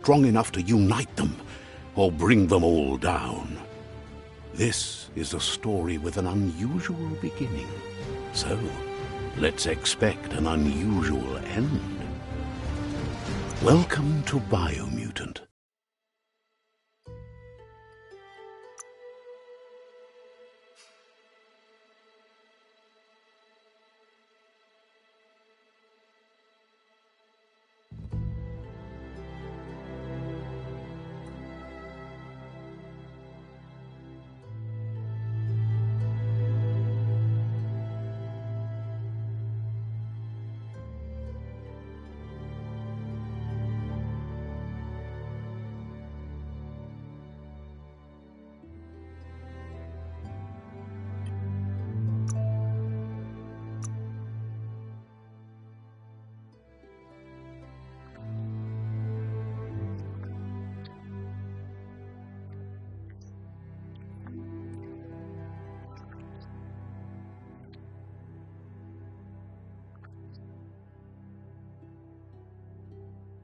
strong enough to unite them or bring them all down. This is a story with an unusual beginning, so let's expect an unusual end. Welcome to Biomutant.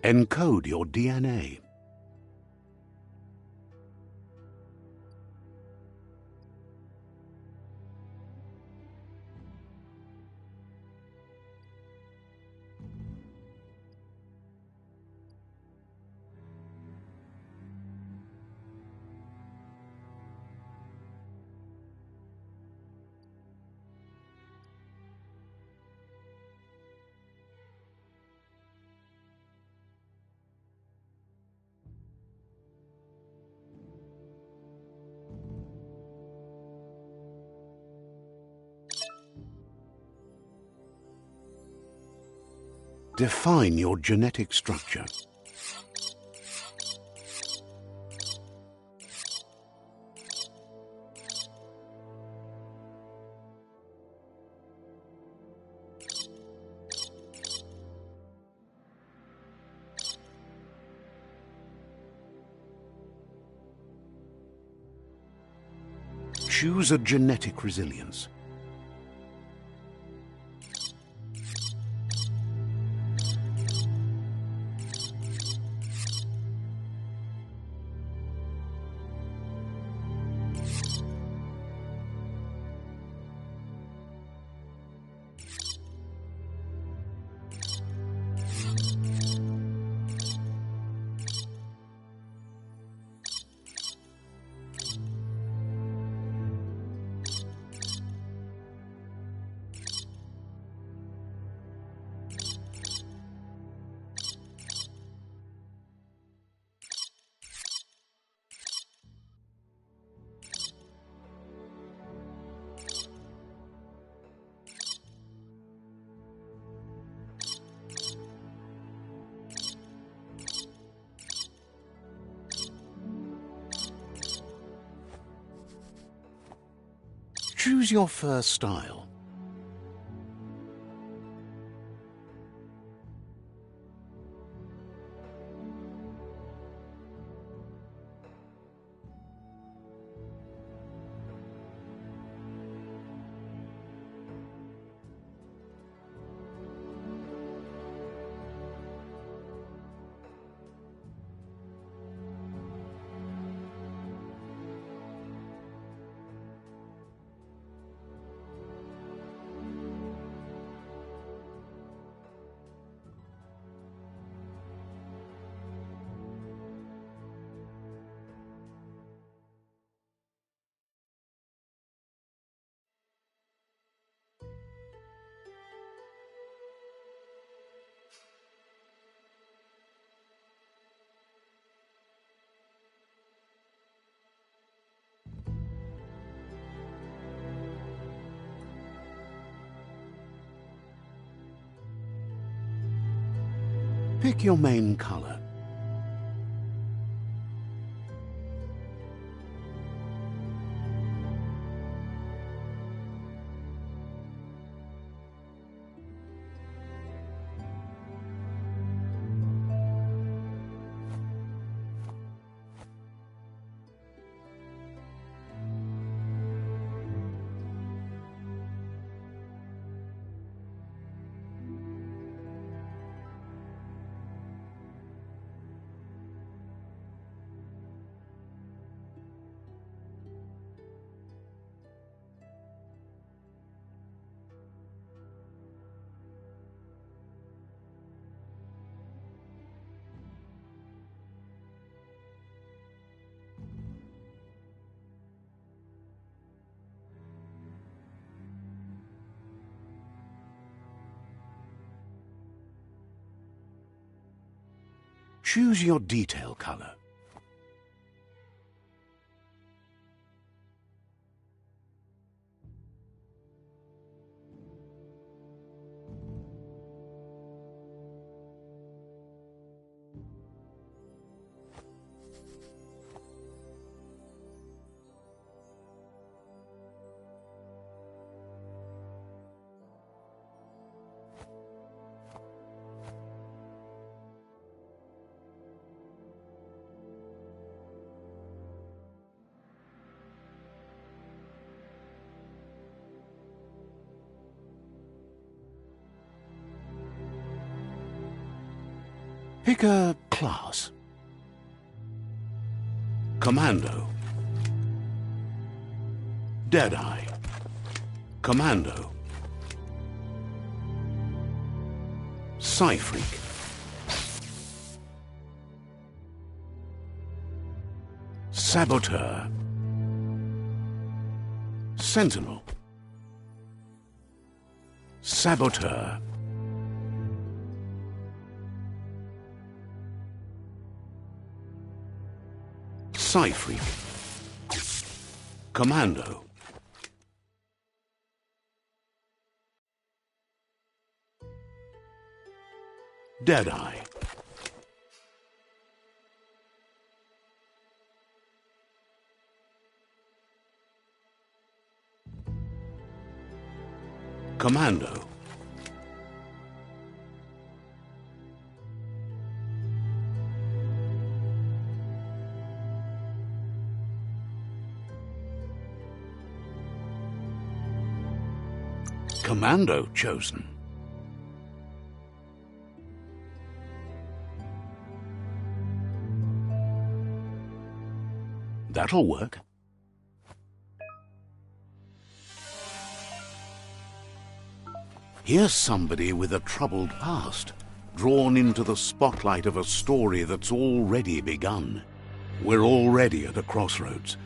Encode your DNA. Define your genetic structure. Choose a genetic resilience. Choose your first style. Pick your main color. Choose your detail color. Pick a class. Commando. Deadeye. Commando. Psy-Freak. Saboteur. Sentinel. Saboteur. Psy-Freak. Commando. Deadeye. Commando. Commando chosen. That'll work. Here's somebody with a troubled past, drawn into the spotlight of a story that's already begun. We're already at a crossroads.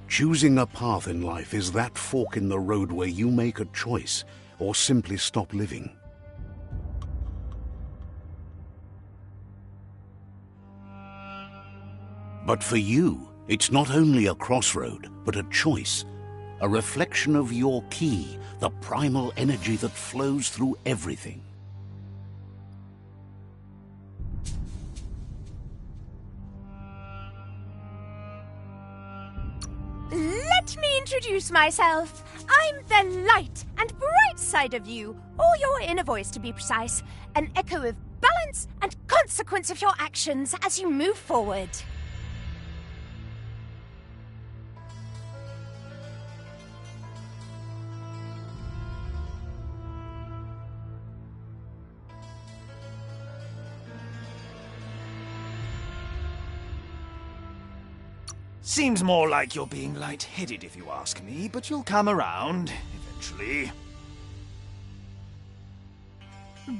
Choosing a path in life is that fork in the road where you make a choice or simply stop living. But for you, it's not only a crossroad, but a choice. A reflection of your key, the primal energy that flows through everything. Let me introduce myself. I'm the light and bright side of you, or your inner voice to be precise, an echo of balance and consequence of your actions as you move forward. Seems more like you're being light-headed if you ask me, but you'll come around, eventually.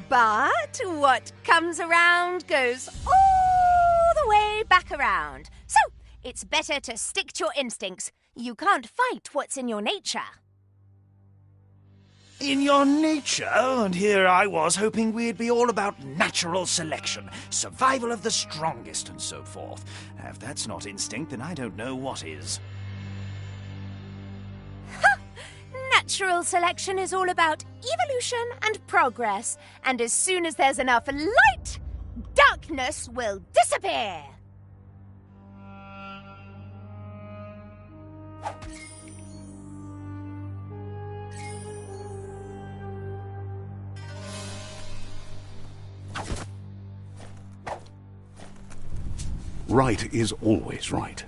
But what comes around goes all the way back around. So, it's better to stick to your instincts. You can't fight what's in your nature. In your nature, and here I was hoping we'd be all about natural selection, survival of the strongest, and so forth. If that's not instinct, then I don't know what is. Natural selection is all about evolution and progress, and as soon as there's enough light, darkness will disappear. Right is always right.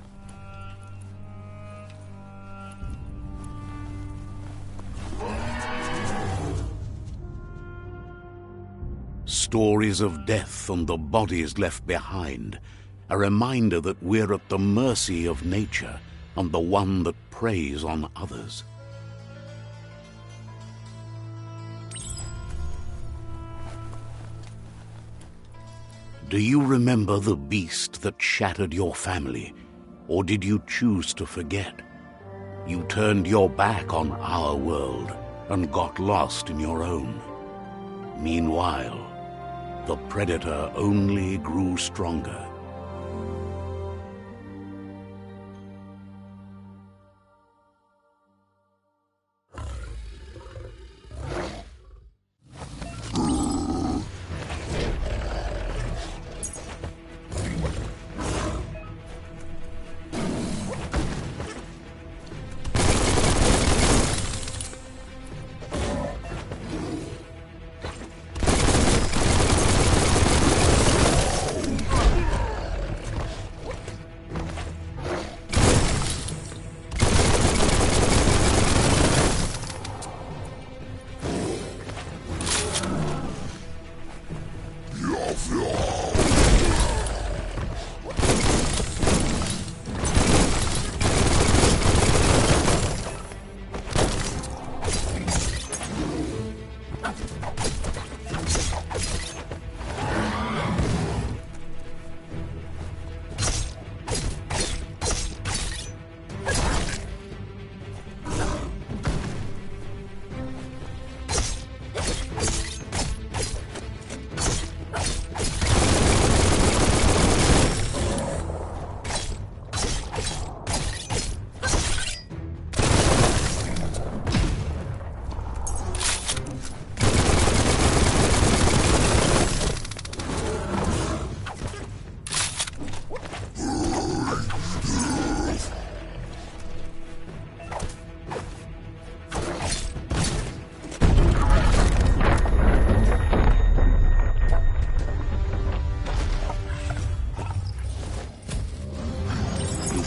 Stories of death and the bodies left behind, a reminder that we're at the mercy of nature and the one that preys on others. Do you remember the beast that shattered your family, or did you choose to forget? You turned your back on our world and got lost in your own. Meanwhile, the predator only grew stronger,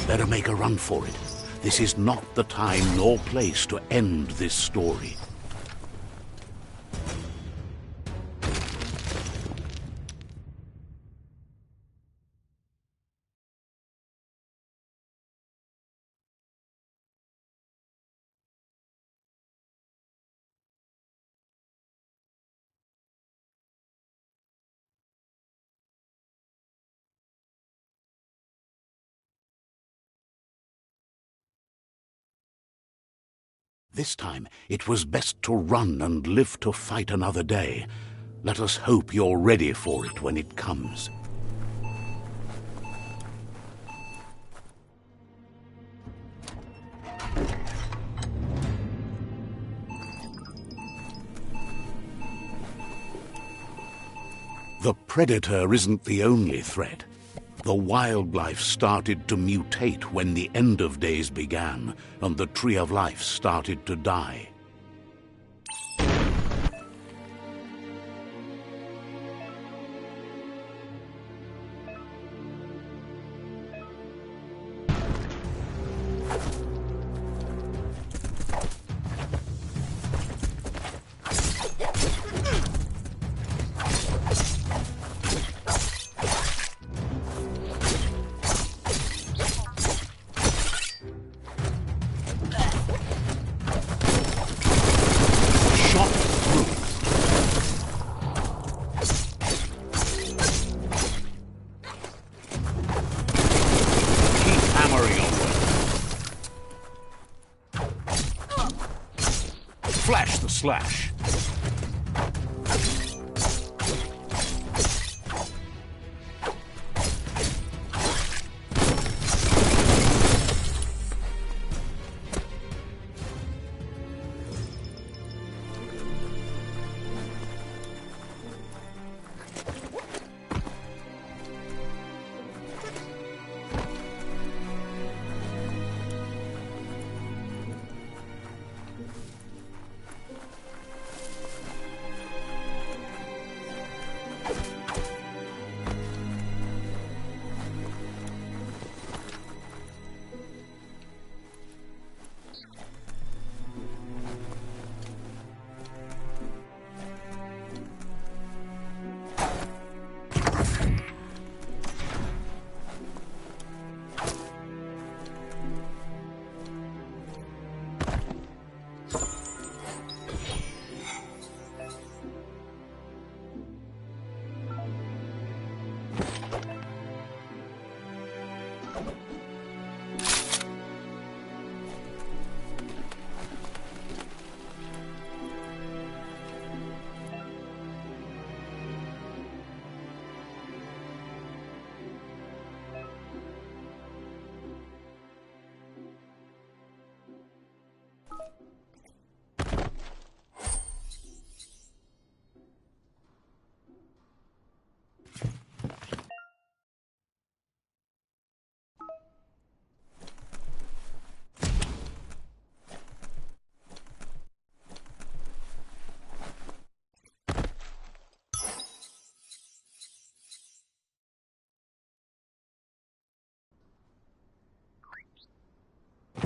Better make a run for it. This is not the time nor place to end this story. This time, it was best to run and live to fight another day. Let us hope you're ready for it when it comes. The predator isn't the only threat. The wildlife started to mutate when the end of days began, and the tree of life started to die. Flash the slash.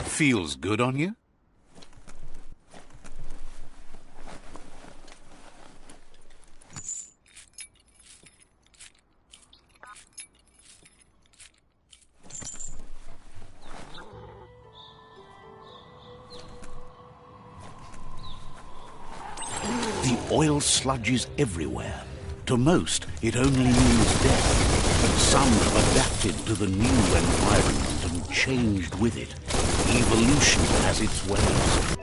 Feels good on you? The oil sludge is everywhere. To most, it only means death, but some have adapted to the new environment and changed with it. Evolution has its ways.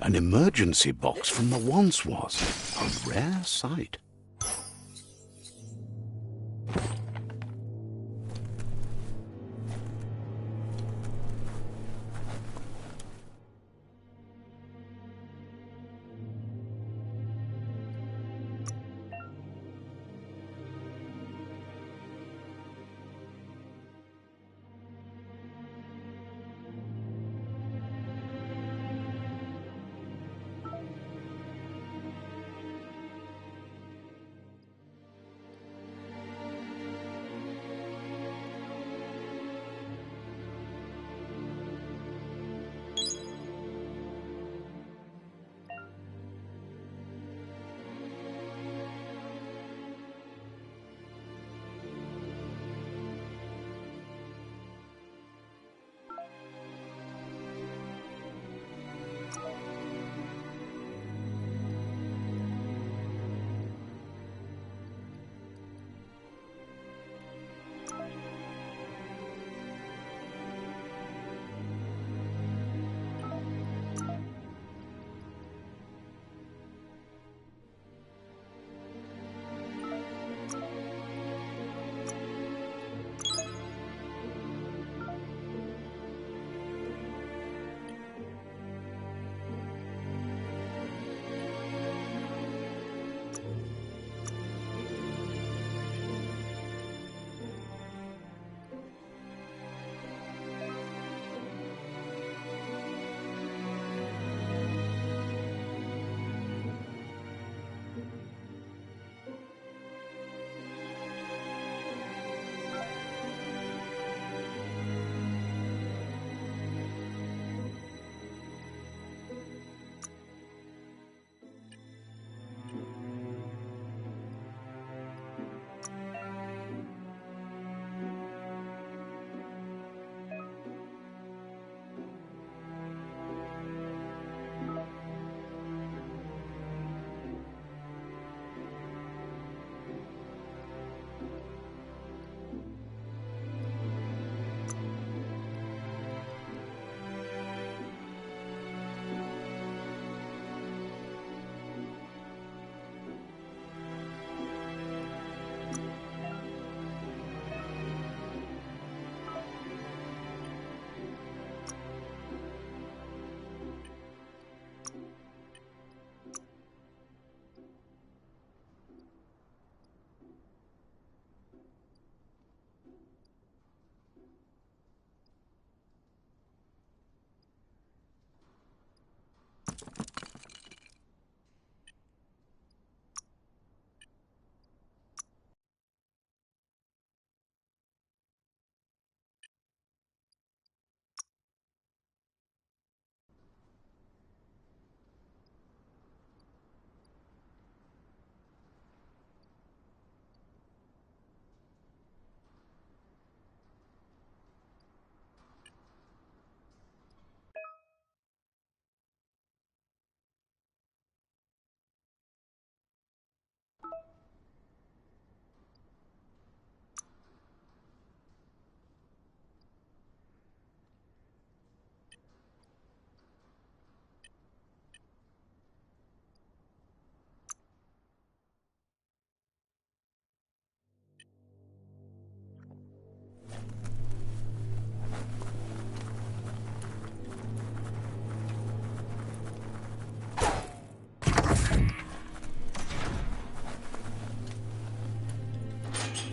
An emergency box from the once was. A rare sight.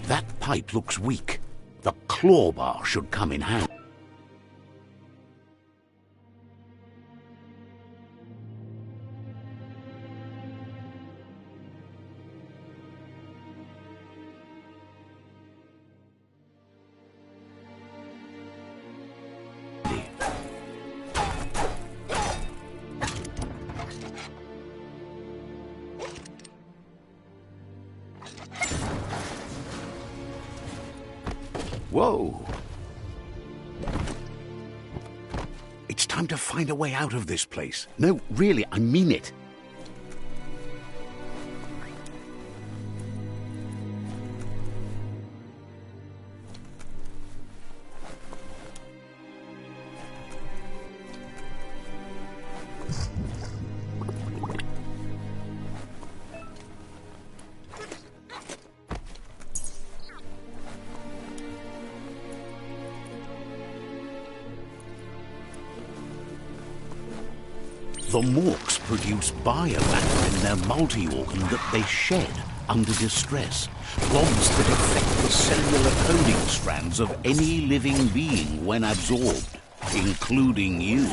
That pipe looks weak. The claw bar should come in handy. Whoa! It's time to find a way out of this place. No, really, I mean it. The morks produce biomatter in their multi-organ that they shed under distress. Bombs that affect the cellular coding strands of any living being when absorbed, including you.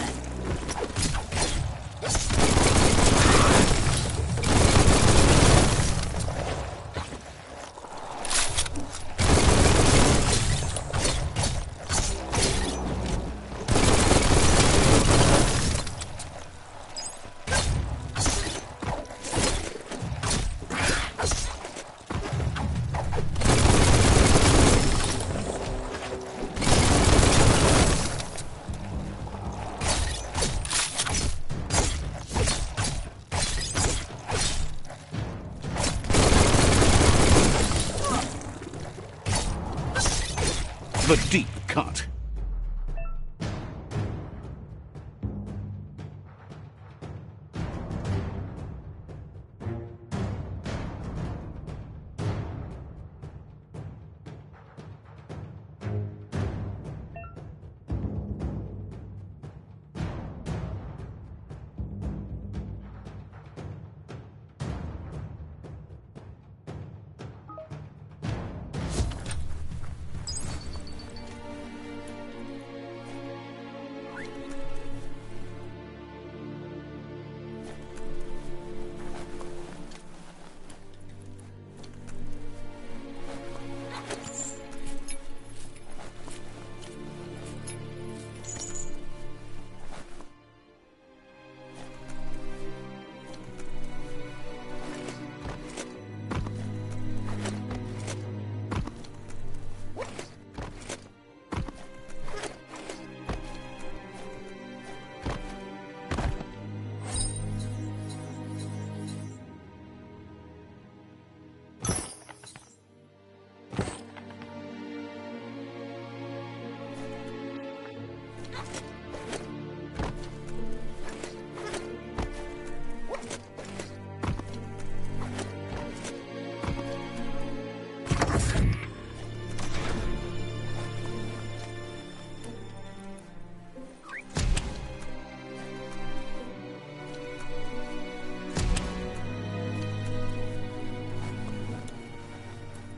The deep cut.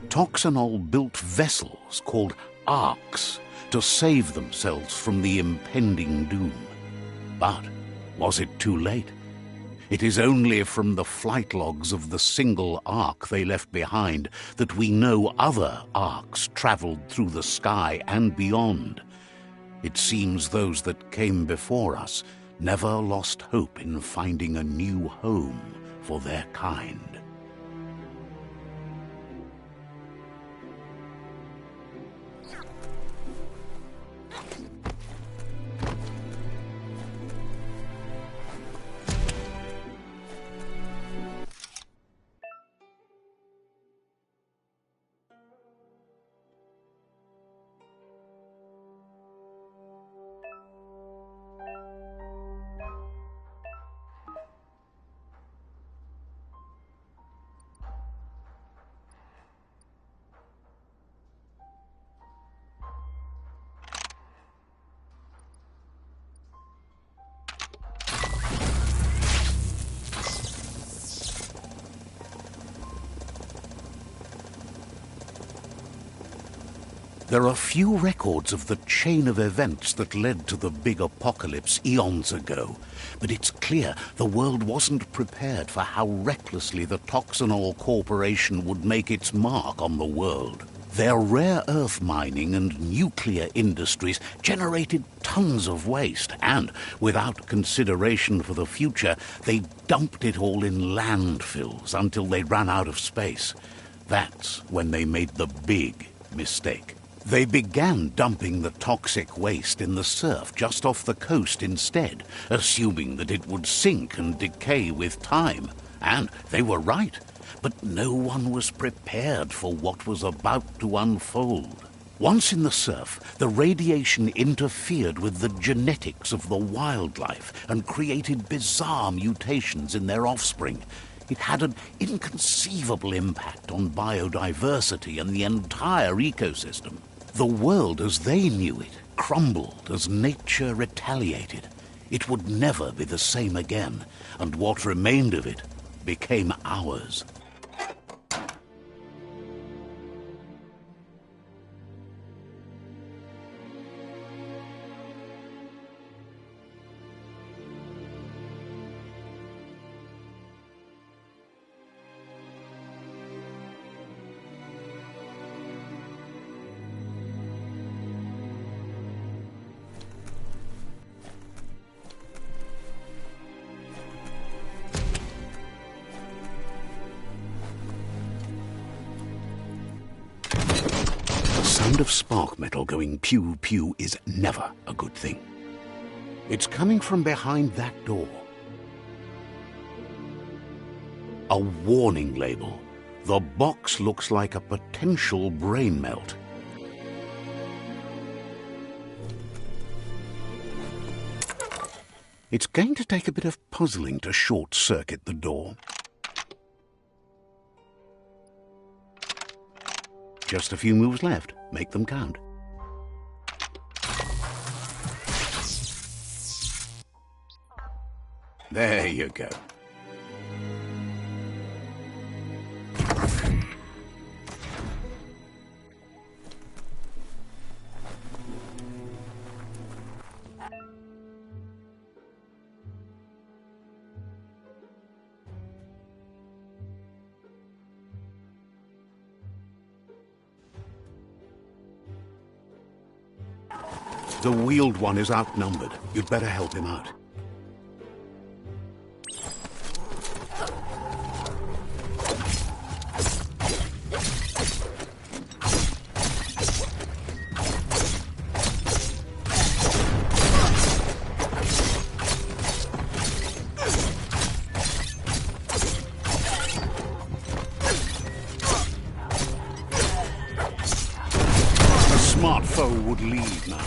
Toxanol built vessels called arks to save themselves from the impending doom. But was it too late? It is only from the flight logs of the single ark they left behind that we know other arks traveled through the sky and beyond. It seems those that came before us never lost hope in finding a new home for their kind. There are few records of the chain of events that led to the big apocalypse eons ago, but it's clear the world wasn't prepared for how recklessly the Toxanol Corporation would make its mark on the world. Their rare earth mining and nuclear industries generated tons of waste, and, without consideration for the future, they dumped it all in landfills until they ran out of space. That's when they made the big mistake. They began dumping the toxic waste in the surf just off the coast instead, assuming that it would sink and decay with time. And they were right. But no one was prepared for what was about to unfold. Once in the surf, the radiation interfered with the genetics of the wildlife and created bizarre mutations in their offspring. It had an inconceivable impact on biodiversity and the entire ecosystem. The world as they knew it crumbled as nature retaliated. It would never be the same again, and what remained of it became ours. The sound of spark metal going pew-pew is never a good thing. It's coming from behind that door. A warning label. The box looks like a potential brain melt. It's going to take a bit of puzzling to short-circuit the door. Just a few moves left. Make them count. There you go. The wheeled one is outnumbered. You'd better help him out. A smart foe would lead now.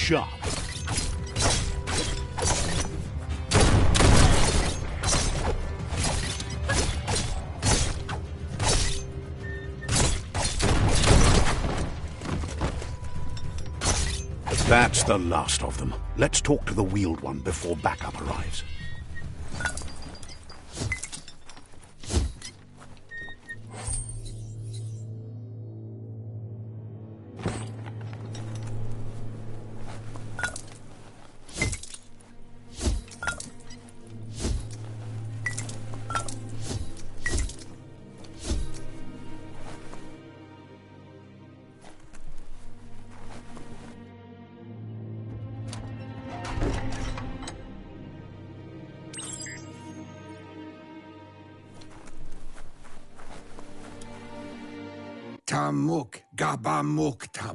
Sharp. That's the last of them. Let's talk to the wheeled one before backup arrives.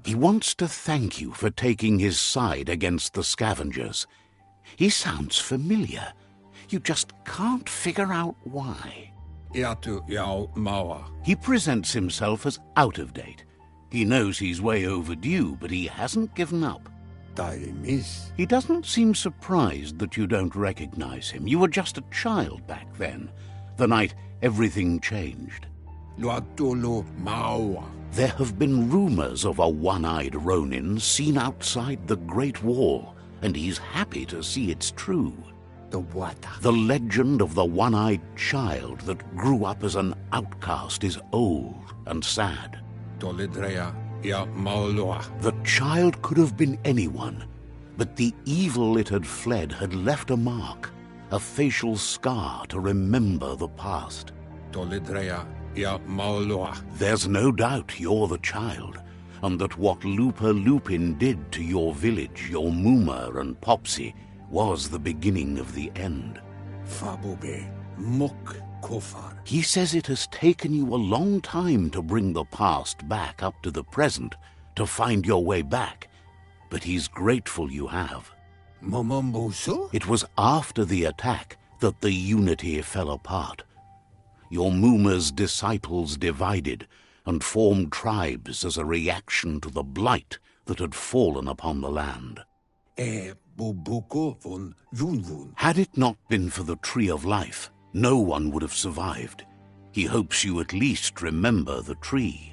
He wants to thank you for taking his side against the scavengers. He sounds familiar. You just can't figure out why. He presents himself as out of date. He knows he's way overdue, but he hasn't given up. He doesn't seem surprised that you don't recognize him. You were just a child back then, the night everything changed. There have been rumors of a one-eyed Ronin seen outside the Great Wall, and he's happy to see it's true. The legend of the one-eyed child that grew up as an outcast is old and sad. The child could have been anyone, but the evil it had fled had left a mark, a facial scar to remember the past. There's no doubt you're the child, and that what Looper Lupin did to your village, your Muma and Popsy, was the beginning of the end. He says it has taken you a long time to bring the past back up to the present, to find your way back, but he's grateful you have. It was after the attack that the unity fell apart. Your Mooma's disciples divided and formed tribes as a reaction to the blight that had fallen upon the land. Had it not been for the Tree of Life, no one would have survived. He hopes you at least remember the tree.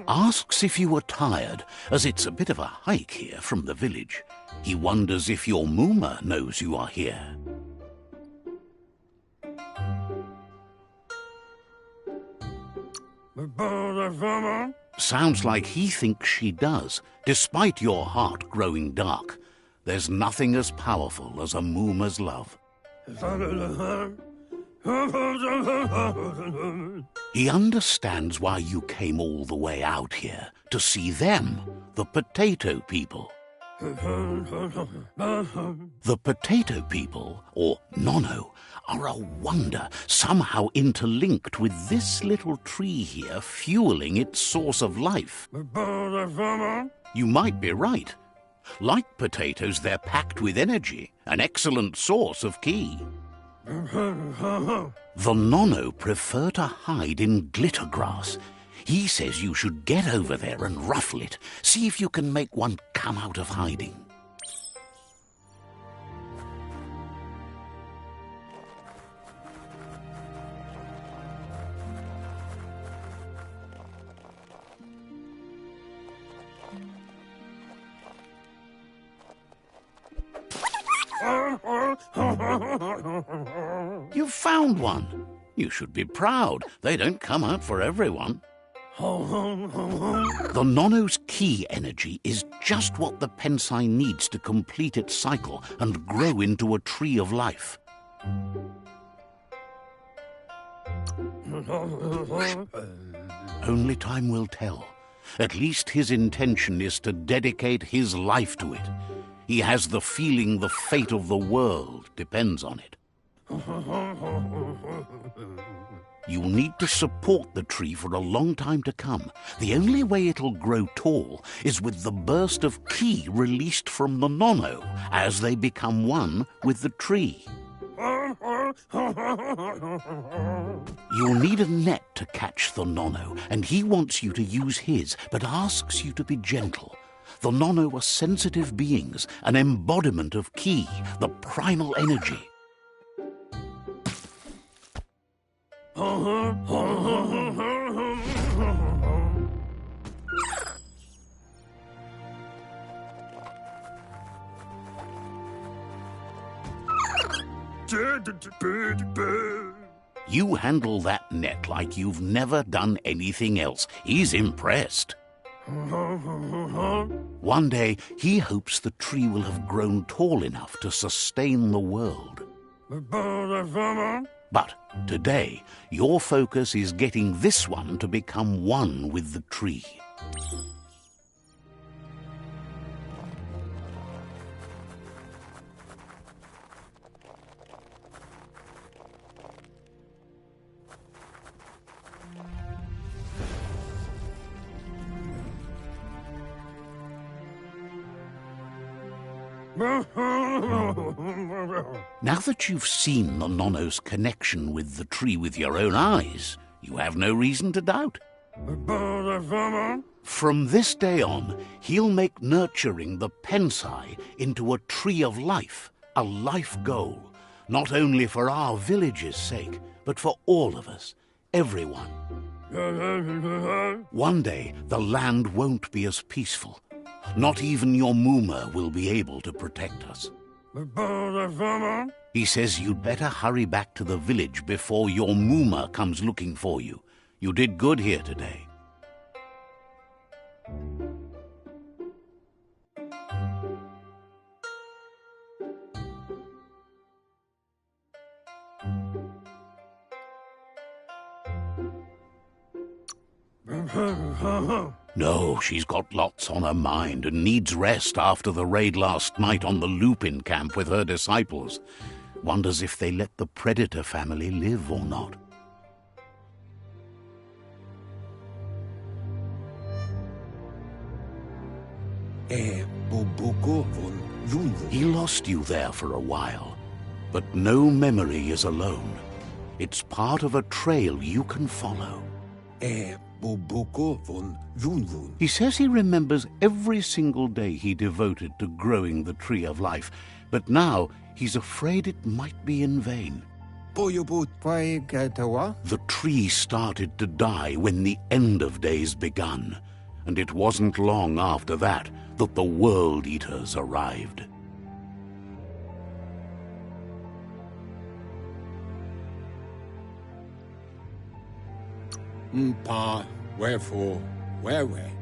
Asks if you are tired, as it's a bit of a hike here from the village. He wonders if your Mooma knows you are here. Sounds like he thinks she does, despite your heart growing dark. There's nothing as powerful as a Mooma's love. He understands why you came all the way out here, to see them, the potato people. The potato people, or Nono, are a wonder, somehow interlinked with this little tree here fueling its source of life. You might be right. Like potatoes, they're packed with energy, an excellent source of ki. The Nono prefer to hide in glitter grass. He says you should get over there and ruffle it. See if you can make one come out of hiding. You've found one. You should be proud. They don't come out for everyone. The Nono's ki energy is just what the Pensai needs to complete its cycle and grow into a tree of life. Only time will tell. At least his intention is to dedicate his life to it. He has the feeling the fate of the world depends on it. You'll need to support the tree for a long time to come. The only way it'll grow tall is with the burst of ki released from the Nono as they become one with the tree. You'll need a net to catch the Nono, and he wants you to use his, but asks you to be gentle. The Nono are sensitive beings, an embodiment of ki, the primal energy. You handle that net like you've never done anything else. He's impressed. One day, he hopes the tree will have grown tall enough to sustain the world. But today, your focus is getting this one to become one with the tree. Now that you've seen the Nono's connection with the tree with your own eyes, you have no reason to doubt. From this day on, he'll make nurturing the Pensai into a tree of life, a life goal, not only for our village's sake, but for all of us, everyone. One day, the land won't be as peaceful. Not even your Mooma will be able to protect us. He says you'd better hurry back to the village before your Mooma comes looking for you. You did good here today. No, she's got lots on her mind and needs rest after the raid last night on the Lupin camp with her disciples. Wonders if they let the Predator family live or not. He lost you there for a while, but no memory is alone. It's part of a trail you can follow. He says he remembers every single day he devoted to growing the Tree of Life, but now he's afraid it might be in vain. The tree started to die when the end of days begun, and it wasn't long after that that the World Eaters arrived.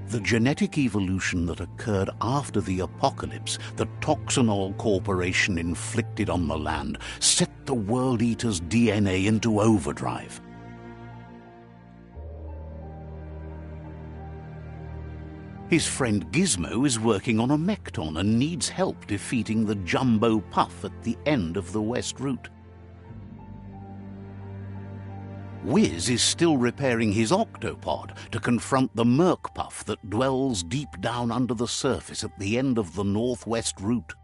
The genetic evolution that occurred after the apocalypse that Toxanol Corporation inflicted on the land set the World Eater's DNA into overdrive. His friend Gizmo is working on a Mekton and needs help defeating the Jumbo Puff at the end of the West Route. Wiz is still repairing his octopod to confront the Merc Puff that dwells deep down under the surface at the end of the Northwest Route.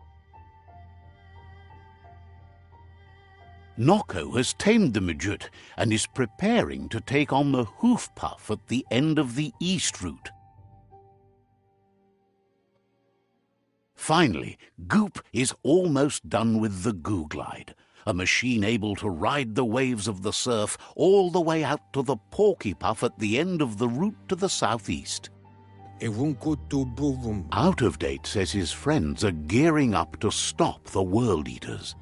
Nocco has tamed the Midget and is preparing to take on the Hoof Puff at the end of the East Route. Finally, Goop is almost done with the Goo Glide, a machine able to ride the waves of the surf all the way out to the Porky Puff at the end of the route to the southeast. Out of Date says his friends are gearing up to stop the World Eaters.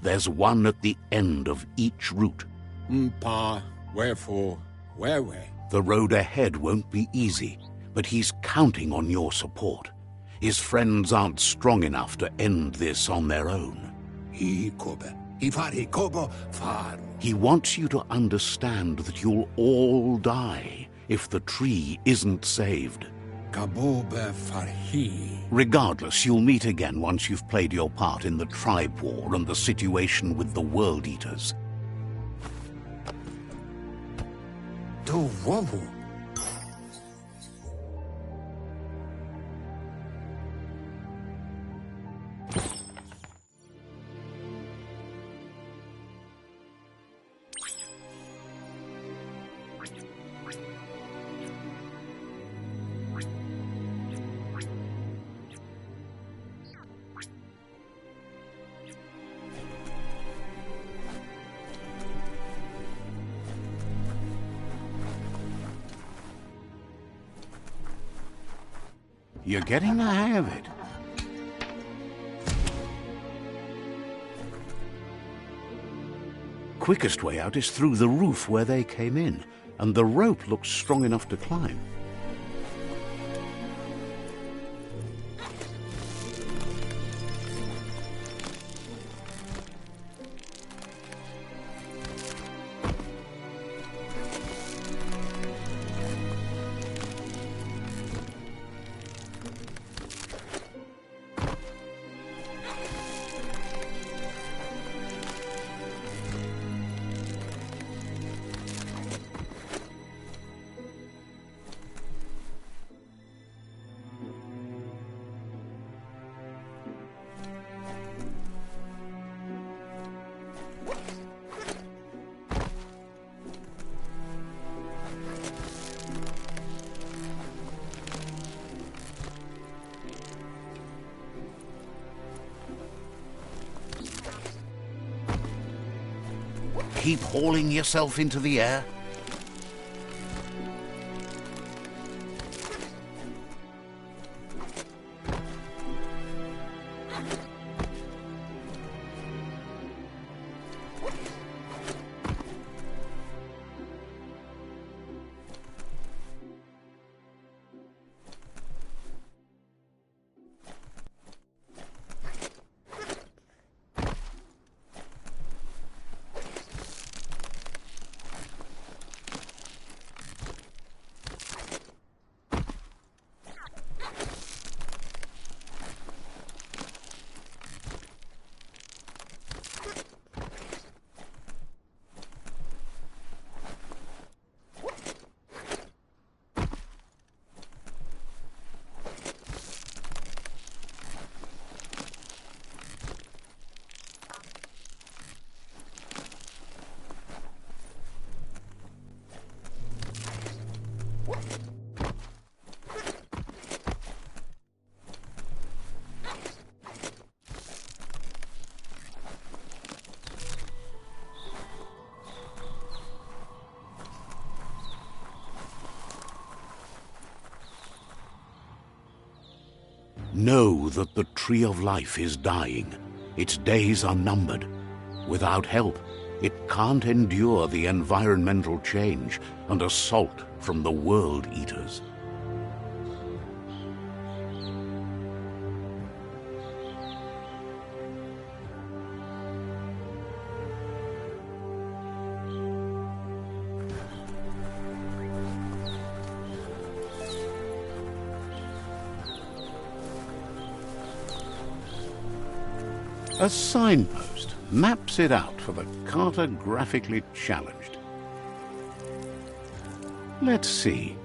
There's one at the end of each route. The road ahead won't be easy, but he's counting on your support. His friends aren't strong enough to end this on their own. He wants you to understand that you'll all die if the tree isn't saved. Regardless, you'll meet again once you've played your part in the tribe war and the situation with the World Eaters. You're getting the hang of it. Quickest way out is through the roof where they came in, and the rope looks strong enough to climb. Keep hauling yourself into the air. Know that the Tree of Life is dying. Its days are numbered. Without help, it can't endure the environmental change and assault from the World Eaters. A signpost maps it out for the cartographically challenged. Let's see.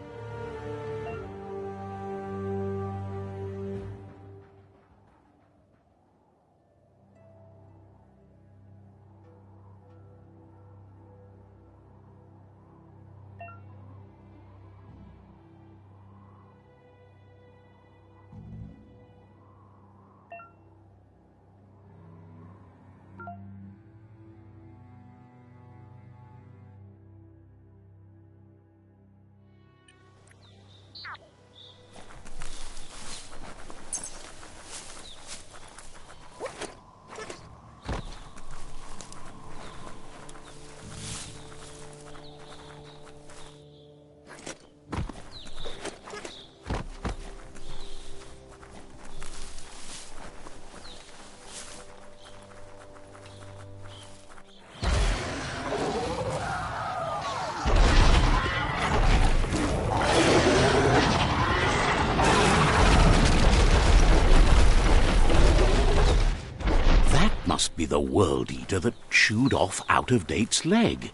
Must be the World Eater that chewed off Out-of-Date's leg.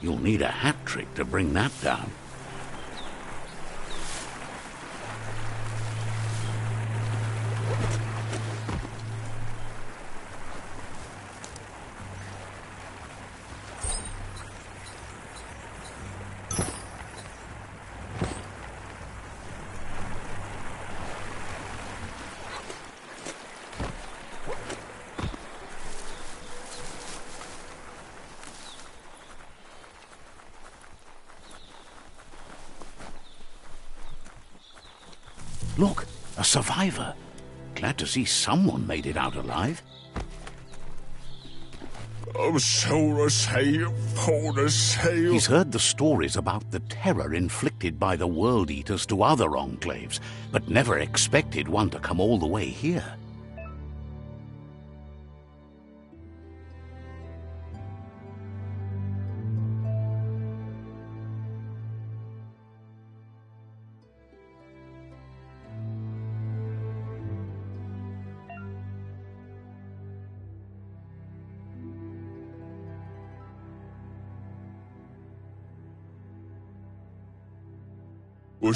You'll need a hat trick to bring that down. Look, a survivor. Glad to see someone made it out alive. He's He's heard the stories about the terror inflicted by the World Eaters to other enclaves, but never expected one to come all the way here.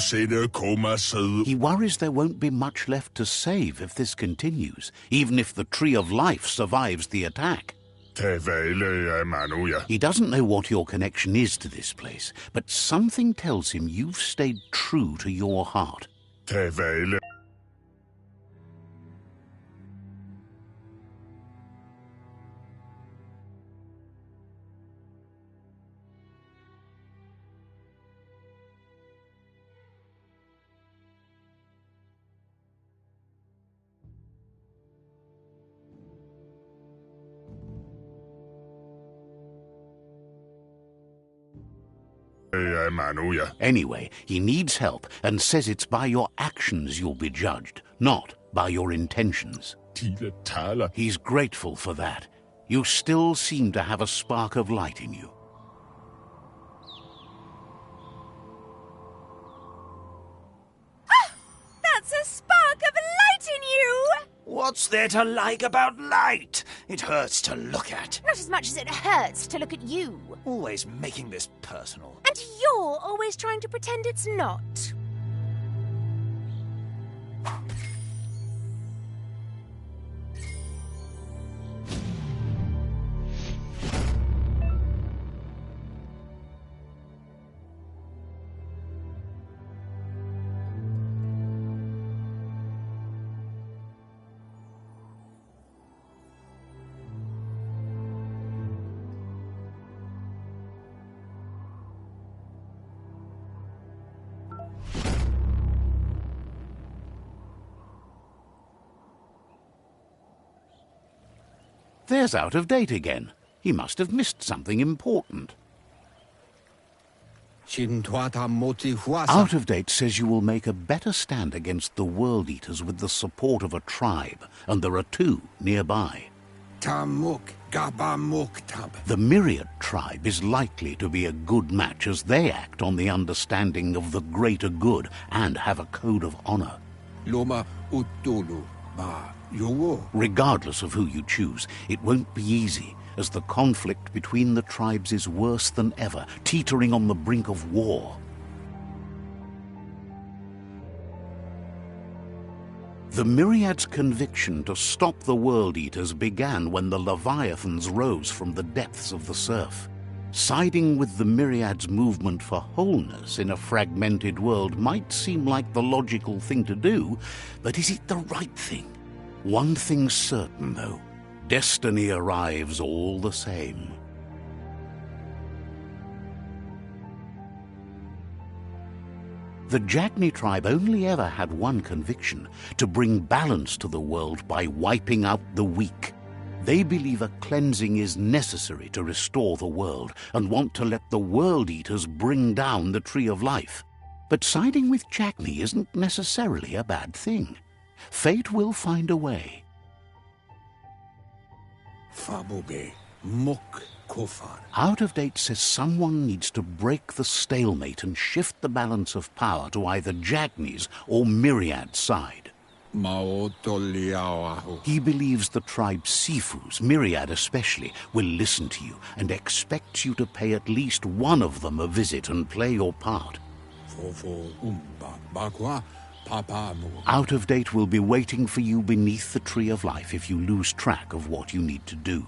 He worries there won't be much left to save if this continues, even if the Tree of Life survives the attack. He doesn't know what your connection is to this place, but something tells him you've stayed true to your heart. Anyway, he needs help and says it's by your actions you'll be judged, not by your intentions. He's grateful for that. You still seem to have a spark of light in you. That's a spark of light in you! What's there to like about light? It hurts to look at. Not as much as it hurts to look at you. Always making this personal. And you're always trying to pretend it's not. There's Out of Date again. He must have missed something important. Out of Date says you will make a better stand against the World Eaters with the support of a tribe, and there are 2 nearby. The Myriad tribe is likely to be a good match as they act on the understanding of the greater good and have a code of honor. Regardless of who you choose, it won't be easy, as the conflict between the tribes is worse than ever, teetering on the brink of war. The Myriad's conviction to stop the World Eaters began when the Leviathans rose from the depths of the surf. Siding with the Myriad's movement for wholeness in a fragmented world might seem like the logical thing to do, but is it the right thing? One thing's certain, though. Destiny arrives all the same. The Jagni tribe only ever had one conviction: to bring balance to the world by wiping out the weak. They believe a cleansing is necessary to restore the world and want to let the World Eaters bring down the Tree of Life. But siding with Jagni isn't necessarily a bad thing. Fate will find a way. Out of Date says someone needs to break the stalemate and shift the balance of power to either Jagni's or Myriad's side. He believes the tribe Sifus, Myriad especially, will listen to you and expects you to pay at least one of them a visit and play your part. Out of Date will be waiting for you beneath the Tree of Life if you lose track of what you need to do.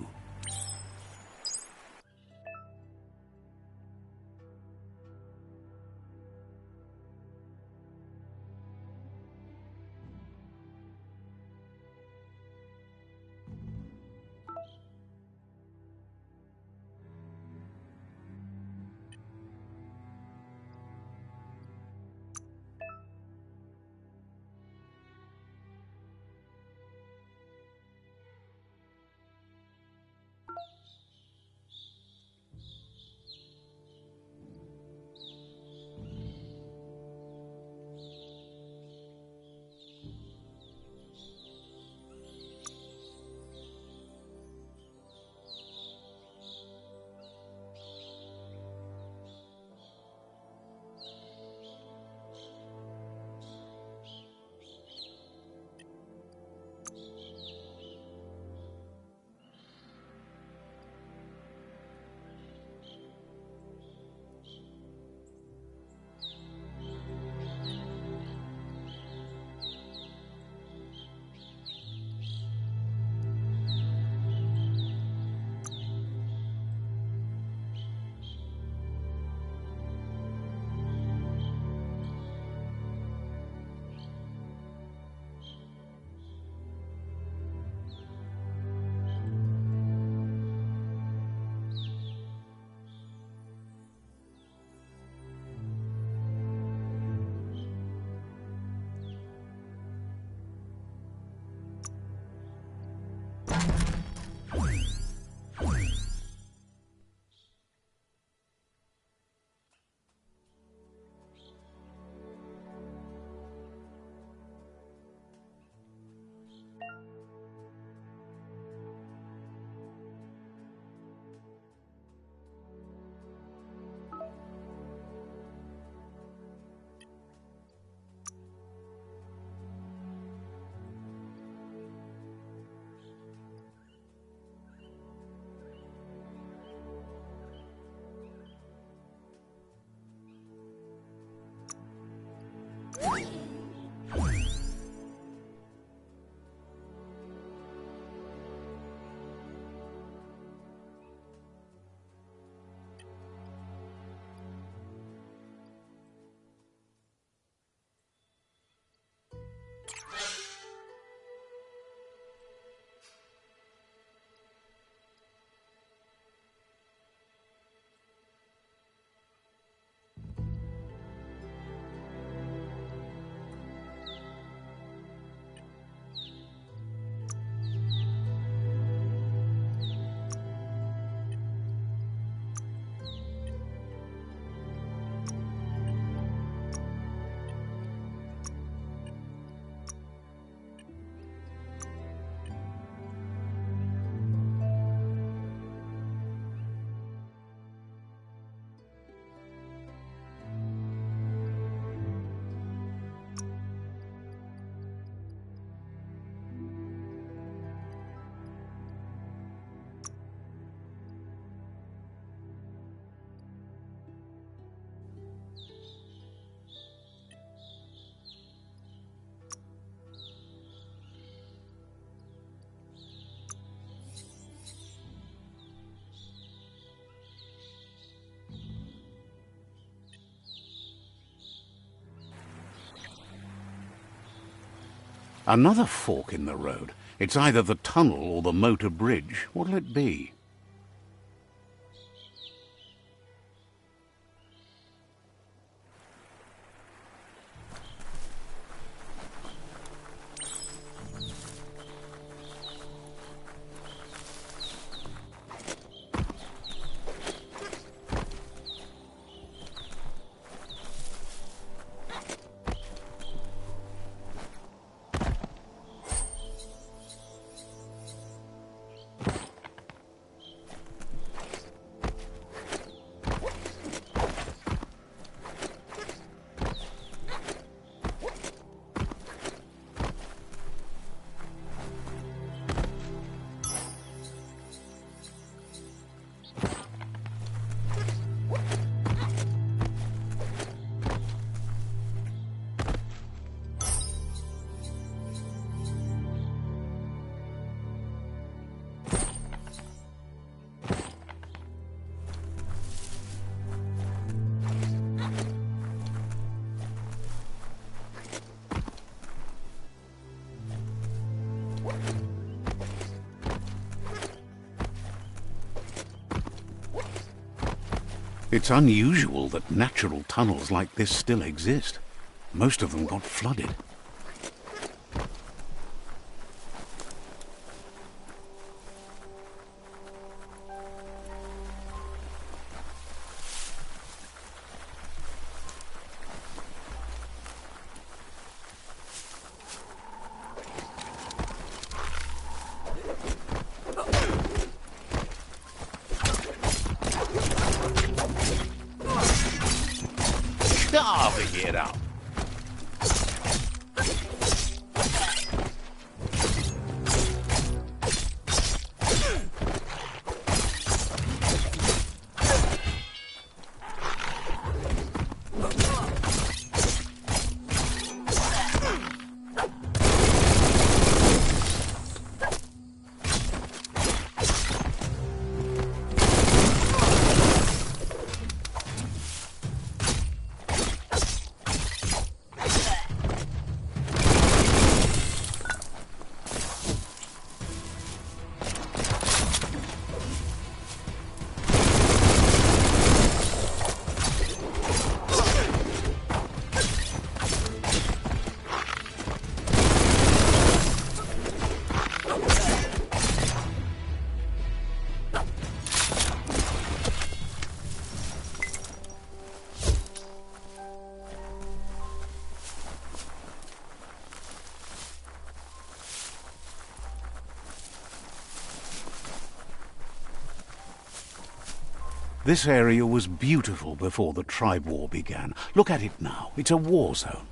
Another fork in the road. It's either the tunnel or the motor bridge. What'll it be? It's unusual that natural tunnels like this still exist. Most of them got flooded. Carving it up. This area was beautiful before the tribe war began. Look at it now. It's a war zone.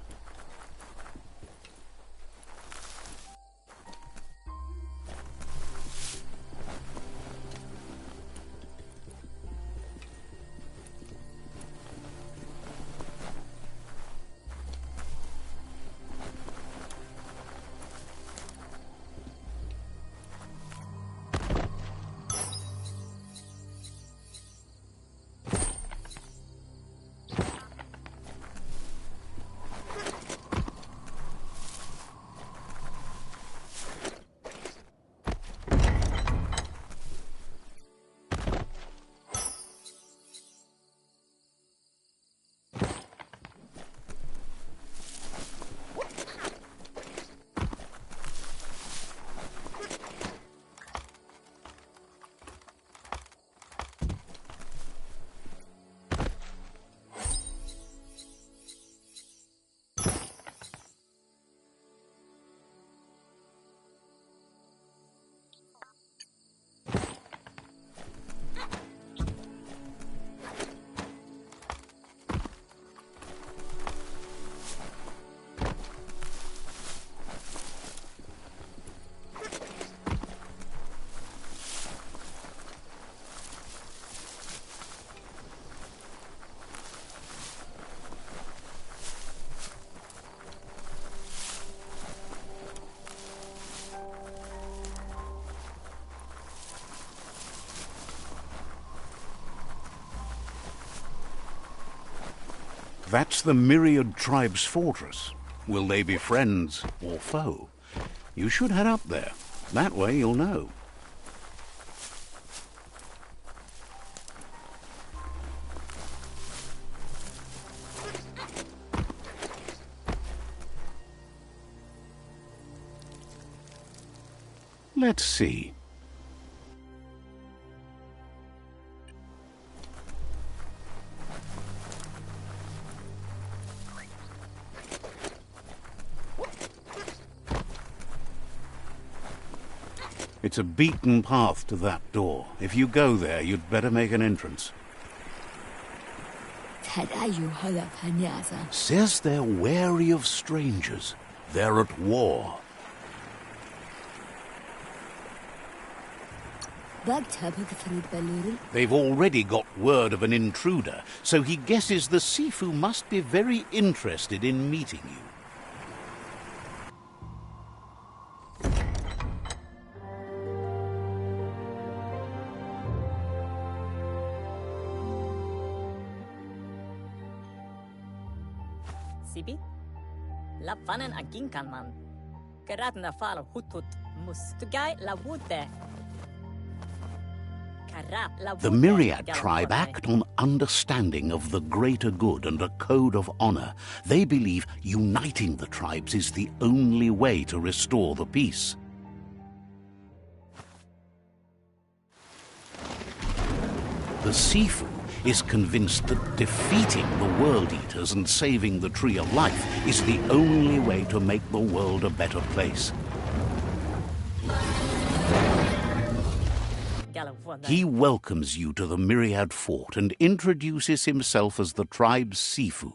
That's the Myriad Tribe's fortress. Will they be friends or foe? You should head up there. That way you'll know. Let's see. It's a beaten path to that door. If you go there, you'd better make an entrance. Says they're wary of strangers. They're at war. They've already got word of an intruder, so he guesses the Sifu must be very interested in meeting you. Sibi? La fanen aginkan man. Geradna fal hutut mustugai la wute. The Myriad tribe act on understanding of the greater good and a code of honor. They believe uniting the tribes is the only way to restore the peace. The Sifu is convinced that defeating the World Eaters and saving the Tree of Life is the only way to make the world a better place. He welcomes you to the Myriad Fort and introduces himself as the tribe's Sifu.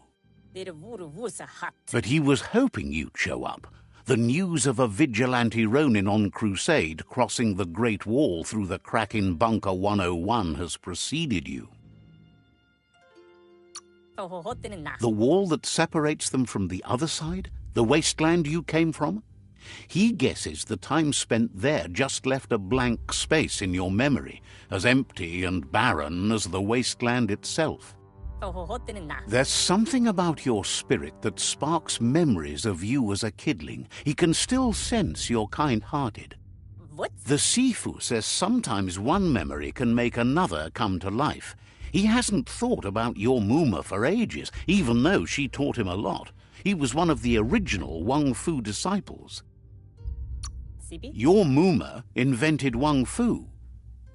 But he was hoping you'd show up. The news of a vigilante Ronin on crusade crossing the Great Wall through the crack in Bunker 101 has preceded you. The wall that separates them from the other side? The wasteland you came from? He guesses the time spent there just left a blank space in your memory, as empty and barren as the wasteland itself. There's something about your spirit that sparks memories of you as a kidling. He can still sense you're kind-hearted. The Sifu says sometimes one memory can make another come to life. He hasn't thought about your Muma for ages, even though she taught him a lot. He was one of the original Wung Fu disciples. Your Muma invented Wung Fu.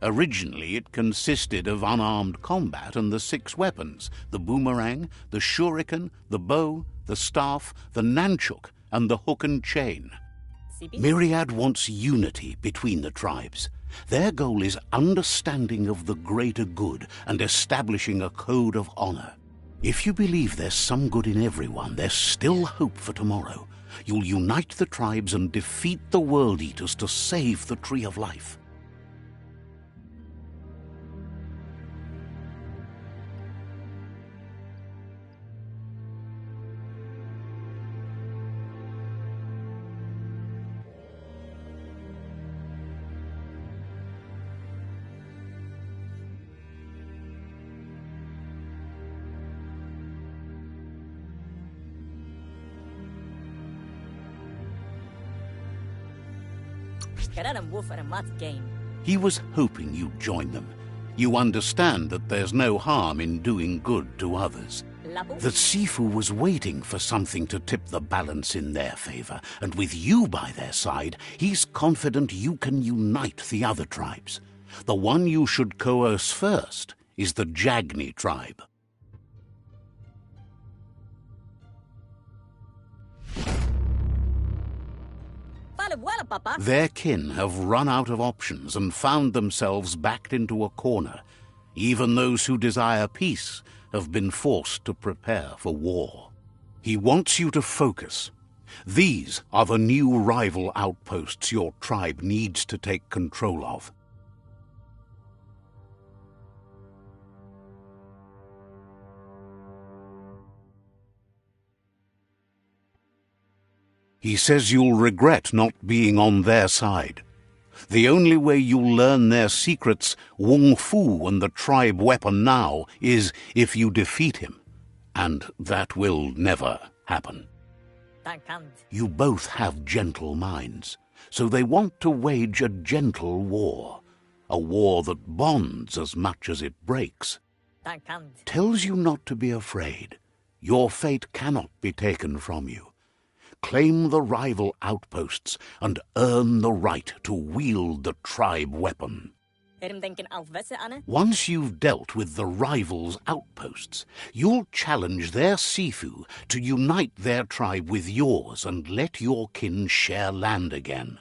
Originally, it consisted of unarmed combat and the 6 weapons, the boomerang, the shuriken, the bow, the staff, the nunchuk, and the hook and chain. Myriad wants unity between the tribes. Their goal is understanding of the greater good and establishing a code of honor. If you believe there's some good in everyone, there's still hope for tomorrow. You'll unite the tribes and defeat the World Eaters to save the Tree of Life. He was hoping you'd join them. You understand that there's no harm in doing good to others. The Sifu was waiting for something to tip the balance in their favor, and with you by their side, he's confident you can unite the other tribes. The one you should coerce first is the Jagni tribe. Their kin have run out of options and found themselves backed into a corner. Even those who desire peace have been forced to prepare for war. He wants you to focus. These are the new rival outposts your tribe needs to take control of. He says you'll regret not being on their side. The only way you'll learn their secrets, Wung Fu and the tribe weapon now, is if you defeat him. And that will never happen. You both have gentle minds. So they want to wage a gentle war, a war that bonds as much as it breaks. Tankant. Tells you not to be afraid. Your fate cannot be taken from you. Claim the rival outposts and earn the right to wield the tribe weapon. Erim denken aufwesse, Anne? Once you've dealt with the rivals' outposts, you'll challenge their Sifu to unite their tribe with yours and let your kin share land again.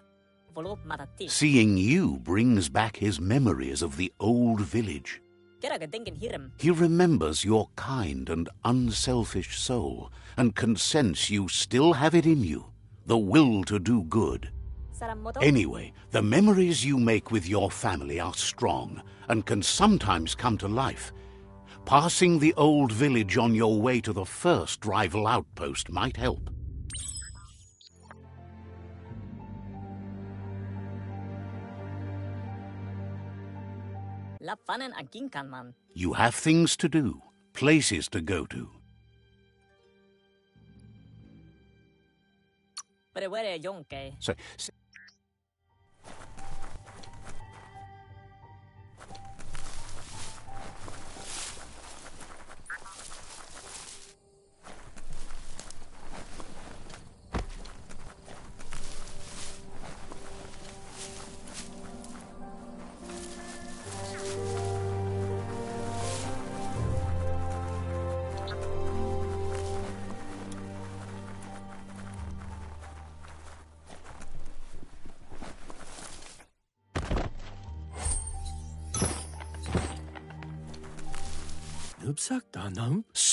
Volop matati. Seeing you brings back his memories of the old village. Keraga denken hirem. He remembers your kind and unselfish soul and can sense you still have it in you, the will to do good. Saramoto. Anyway, the memories you make with your family are strong and can sometimes come to life. Passing the old village on your way to the first rival outpost might help. La fanen aginkan man. You have things to do, places to go to. Were jonke. So,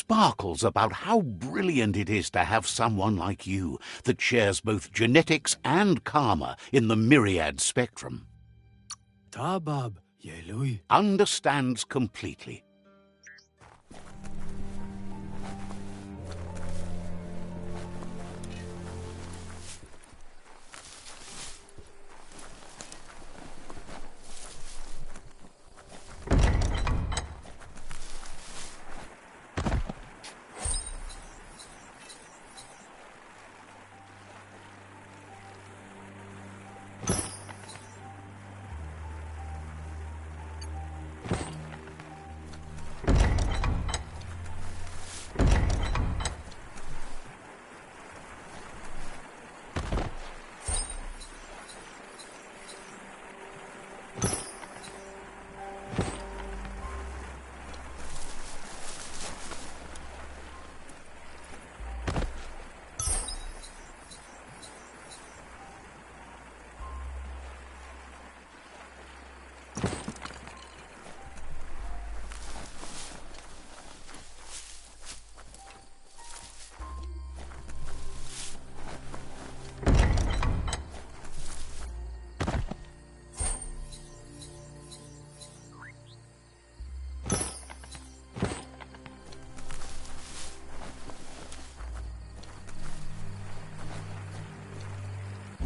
sparkles about how brilliant it is to have someone like you that shares both genetics and karma in the myriad spectrum. Tabab, Yelui. Understands completely.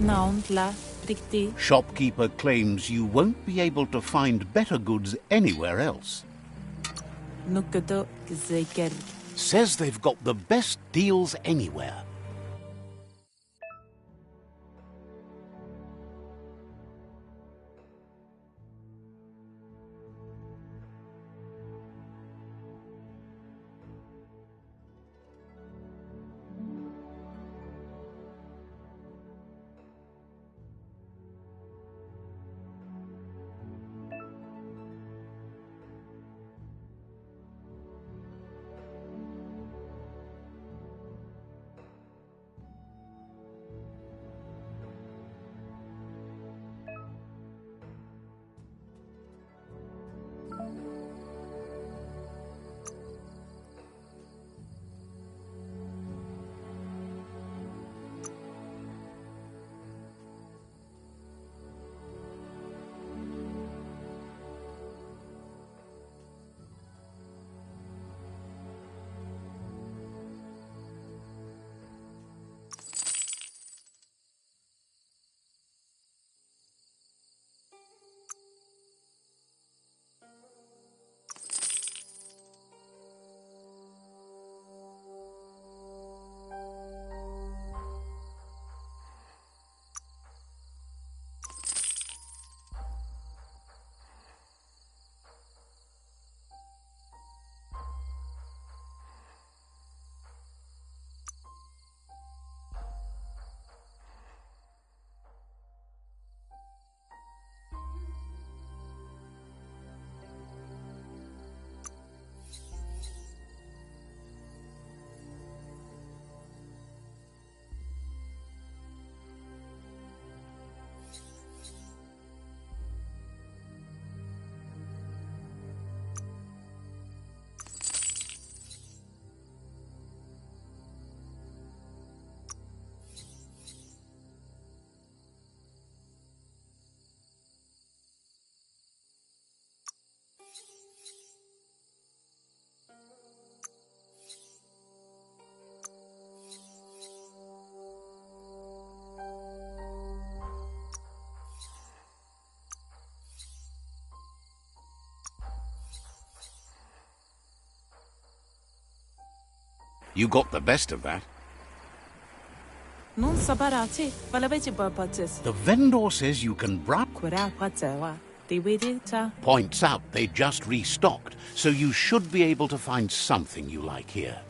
Naunt la riktig. Shopkeeper claims you won't be able to find better goods anywhere else. Nukudo zeker. Says they've got the best deals anywhere. You got the best of that. Non sabarachi, valabechi purposes. The vendor says you can Kura patsewa. Tiwidita. points out they just restocked, so you should be able to find something you like here.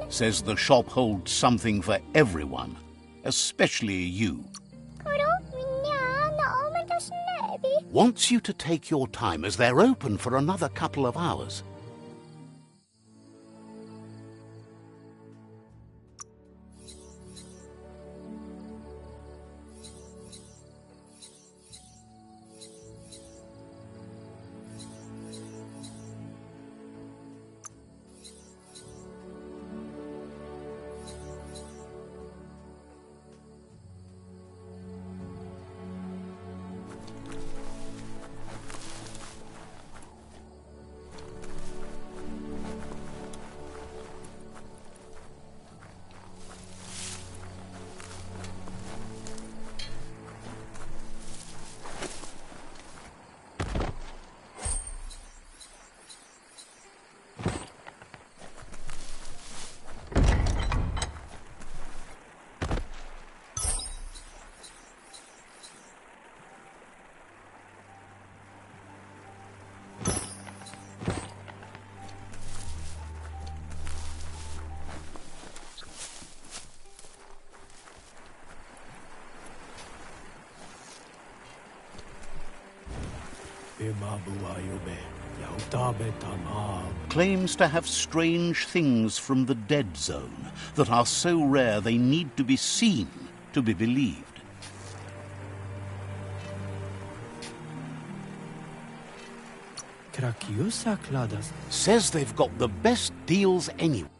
Says the shop holds something for everyone, especially you. Wants you to take your time as they're open for another couple of hours. Claims to have strange things from the dead zone that are so rare they need to be seen to be believed. Says they've got the best deals anywhere.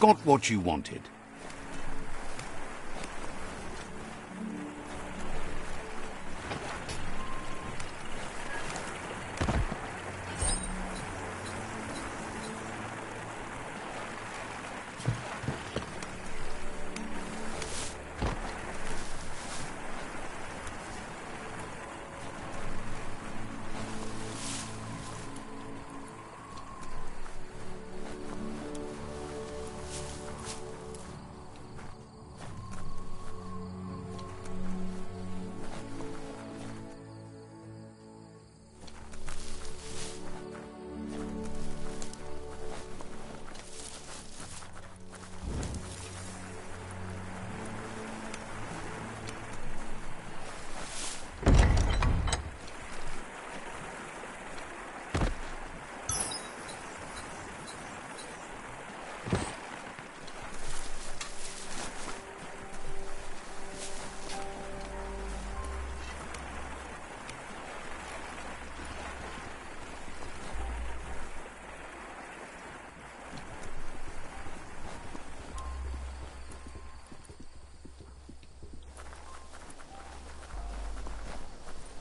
Got what you wanted.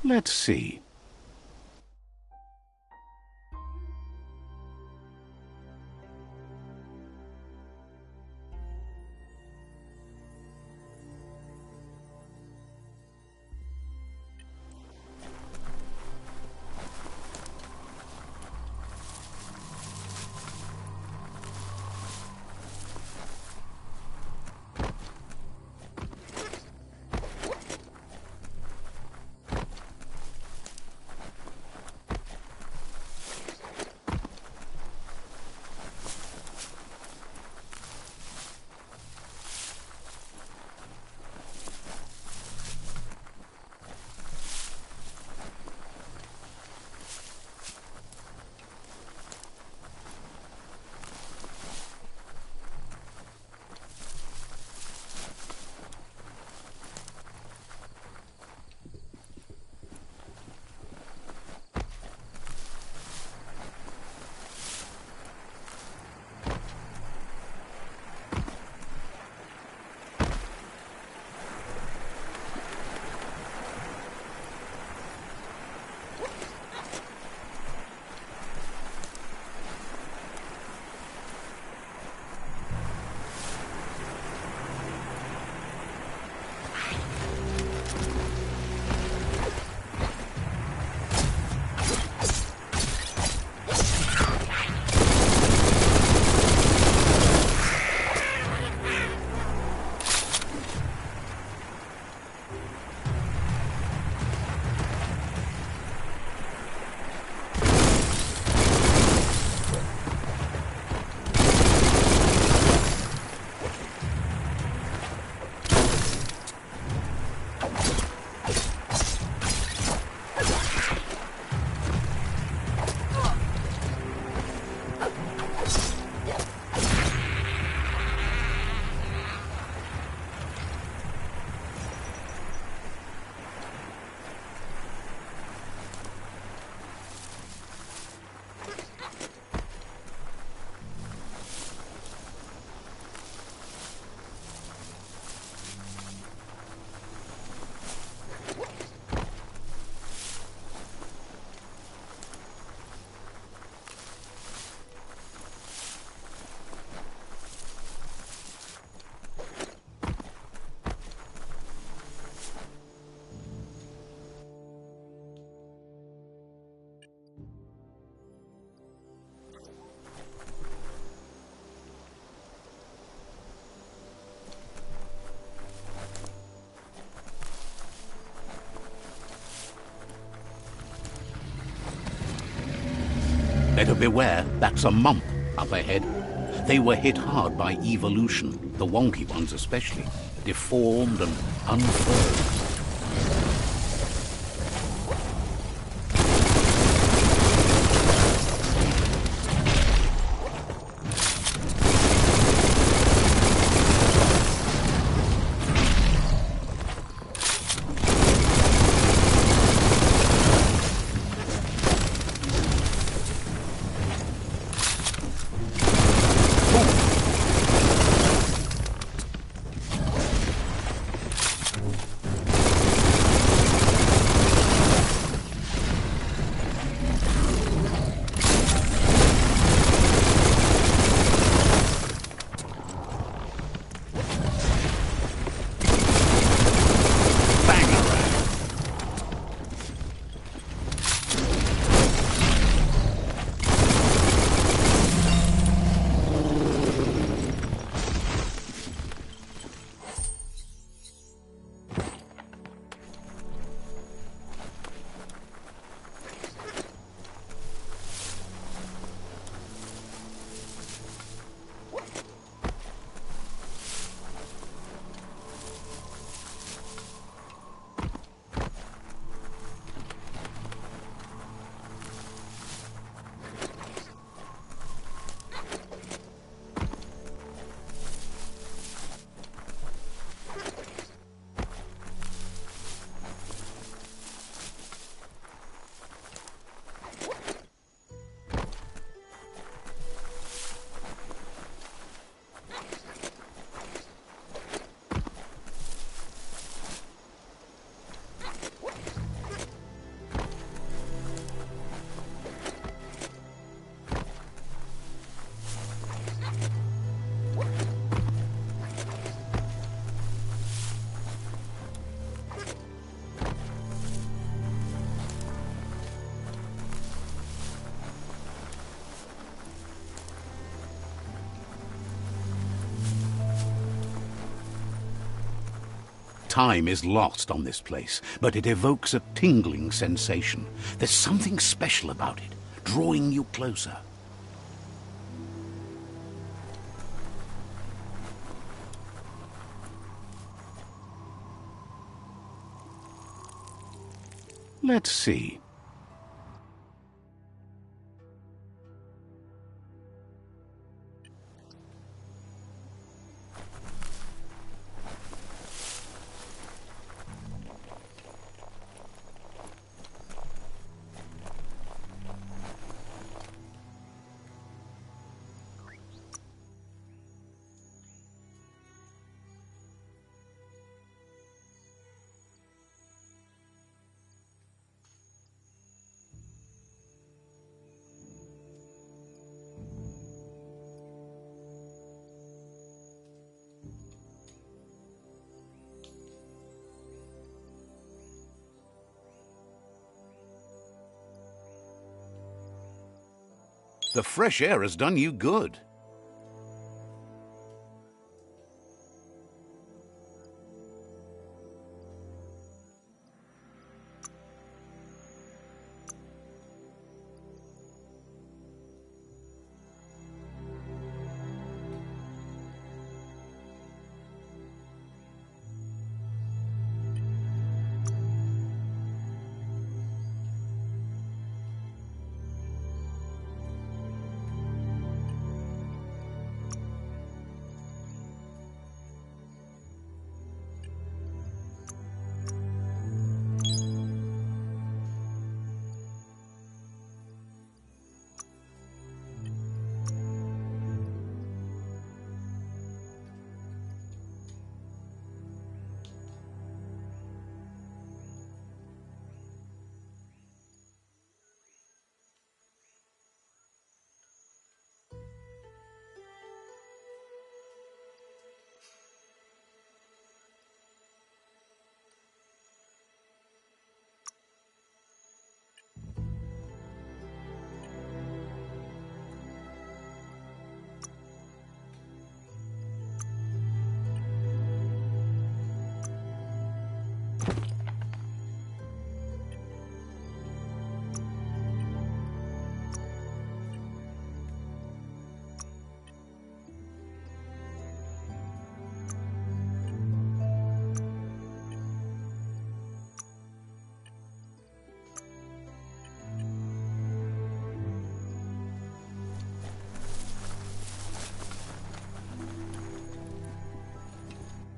Let's see. Better beware, that's a mump up ahead. They were hit hard by evolution, the wonky ones especially, deformed and unfurled. Time is lost on this place, but it evokes a tingling sensation. There's something special about it, drawing you closer. Let's see. The fresh air has done you good.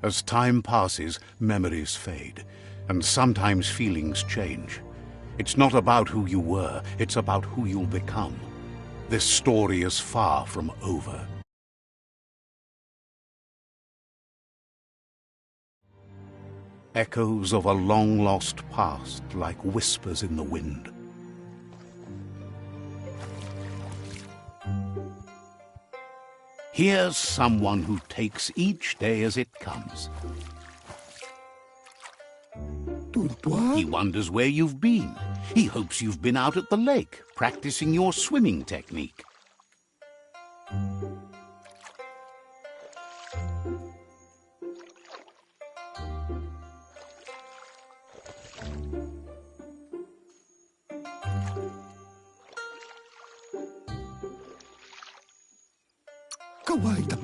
As time passes, memories fade, and sometimes feelings change. It's not about who you were, it's about who you'll become. This story is far from over. Echoes of a long-lost past, like whispers in the wind. Here's someone who takes each day as it comes. He wonders where you've been. He hopes you've been out at the lake, practicing your swimming technique.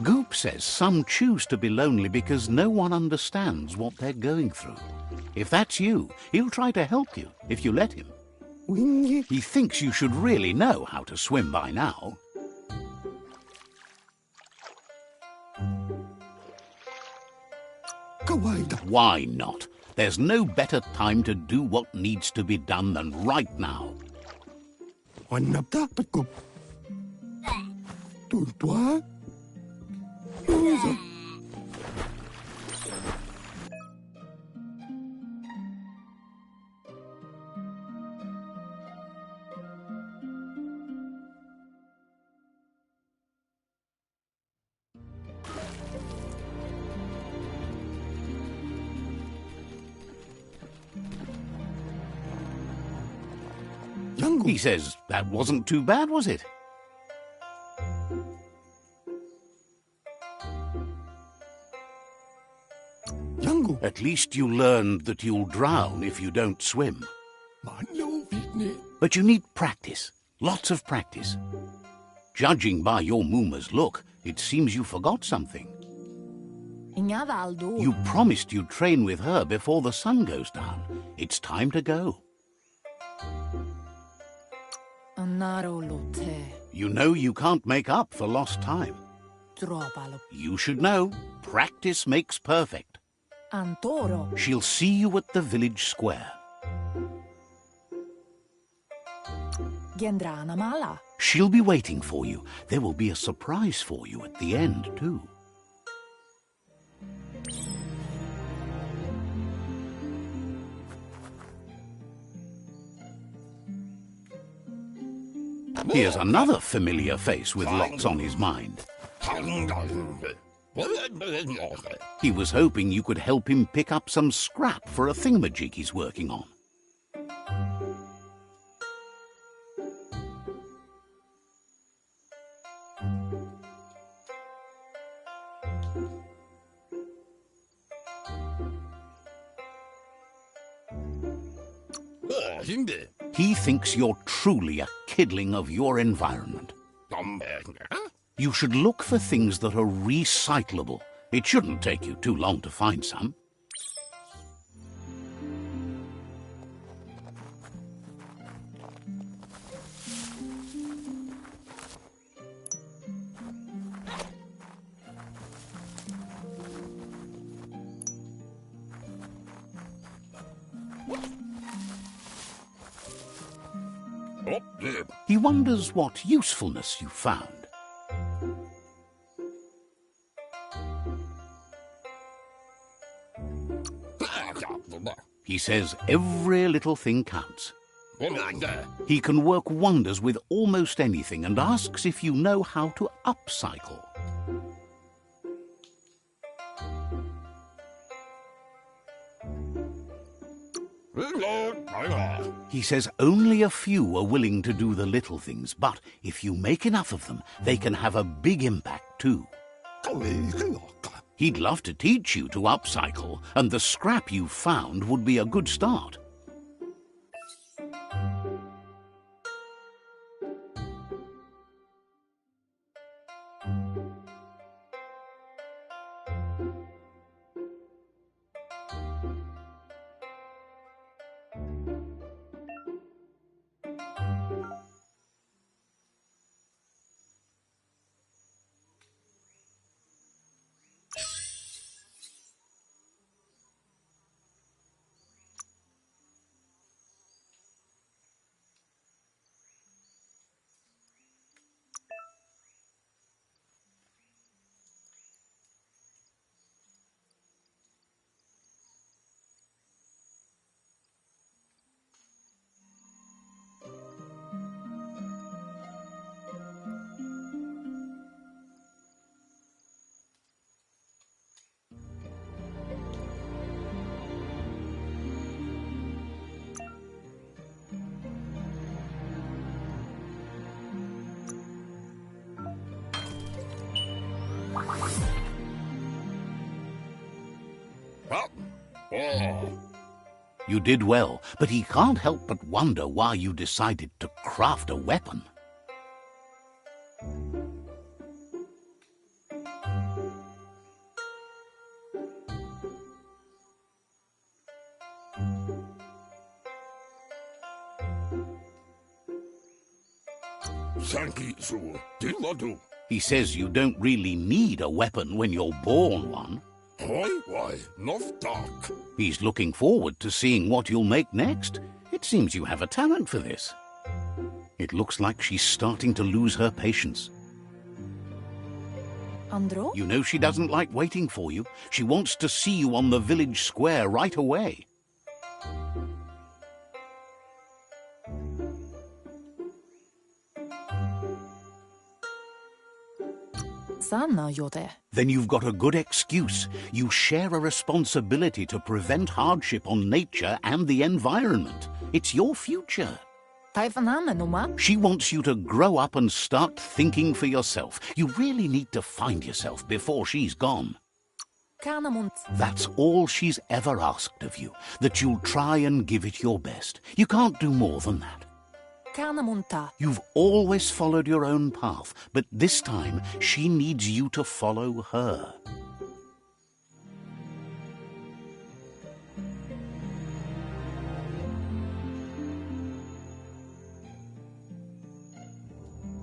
Goop says some choose to be lonely because no one understands what they're going through. If that's you, he'll try to help you if you let him. He thinks you should really know how to swim by now. Why not? There's no better time to do what needs to be done than right now. He says that wasn't too bad, was it? Yango. At least you learned that you'll drown if you don't swim. Manyo vitne. But you need practice. Lots of practice. Judging by your Mooma's look, it seems you forgot something. You promised you'd train with her before the sun goes down. It's time to go. You know you can't make up for lost time. You should know, practice makes perfect. She'll see you at the village square. She'll be waiting for you. There will be a surprise for you at the end, too. Here's another familiar face with lots on his mind. He was hoping you could help him pick up some scrap for a thingamajig he's working on. He thinks you're truly a kidling of your environment. You should look for things that are recyclable. It shouldn't take you too long to find some. He wonders what usefulness you found. He says every little thing counts. He can work wonders with almost anything and asks if you know how to upcycle. He says only a few are willing to do the little things, but if you make enough of them, they can have a big impact too. He'd love to teach you to upcycle, and the scrap you found would be a good start. You did well, but he can't help but wonder why you decided to craft a weapon. He says you don't really need a weapon when you're born one. He's looking forward to seeing what you'll make next. It seems you have a talent for this. It looks like she's starting to lose her patience. Andro? You know she doesn't like waiting for you. She wants to see you on the village square right away. Then you've got a good excuse. You share a responsibility to prevent hardship on nature and the environment. It's your future. She wants you to grow up and start thinking for yourself. You really need to find yourself before she's gone. That's all she's ever asked of you, that you'll try and give it your best. You can't do more than that. You've always followed your own path, but this time she needs you to follow her.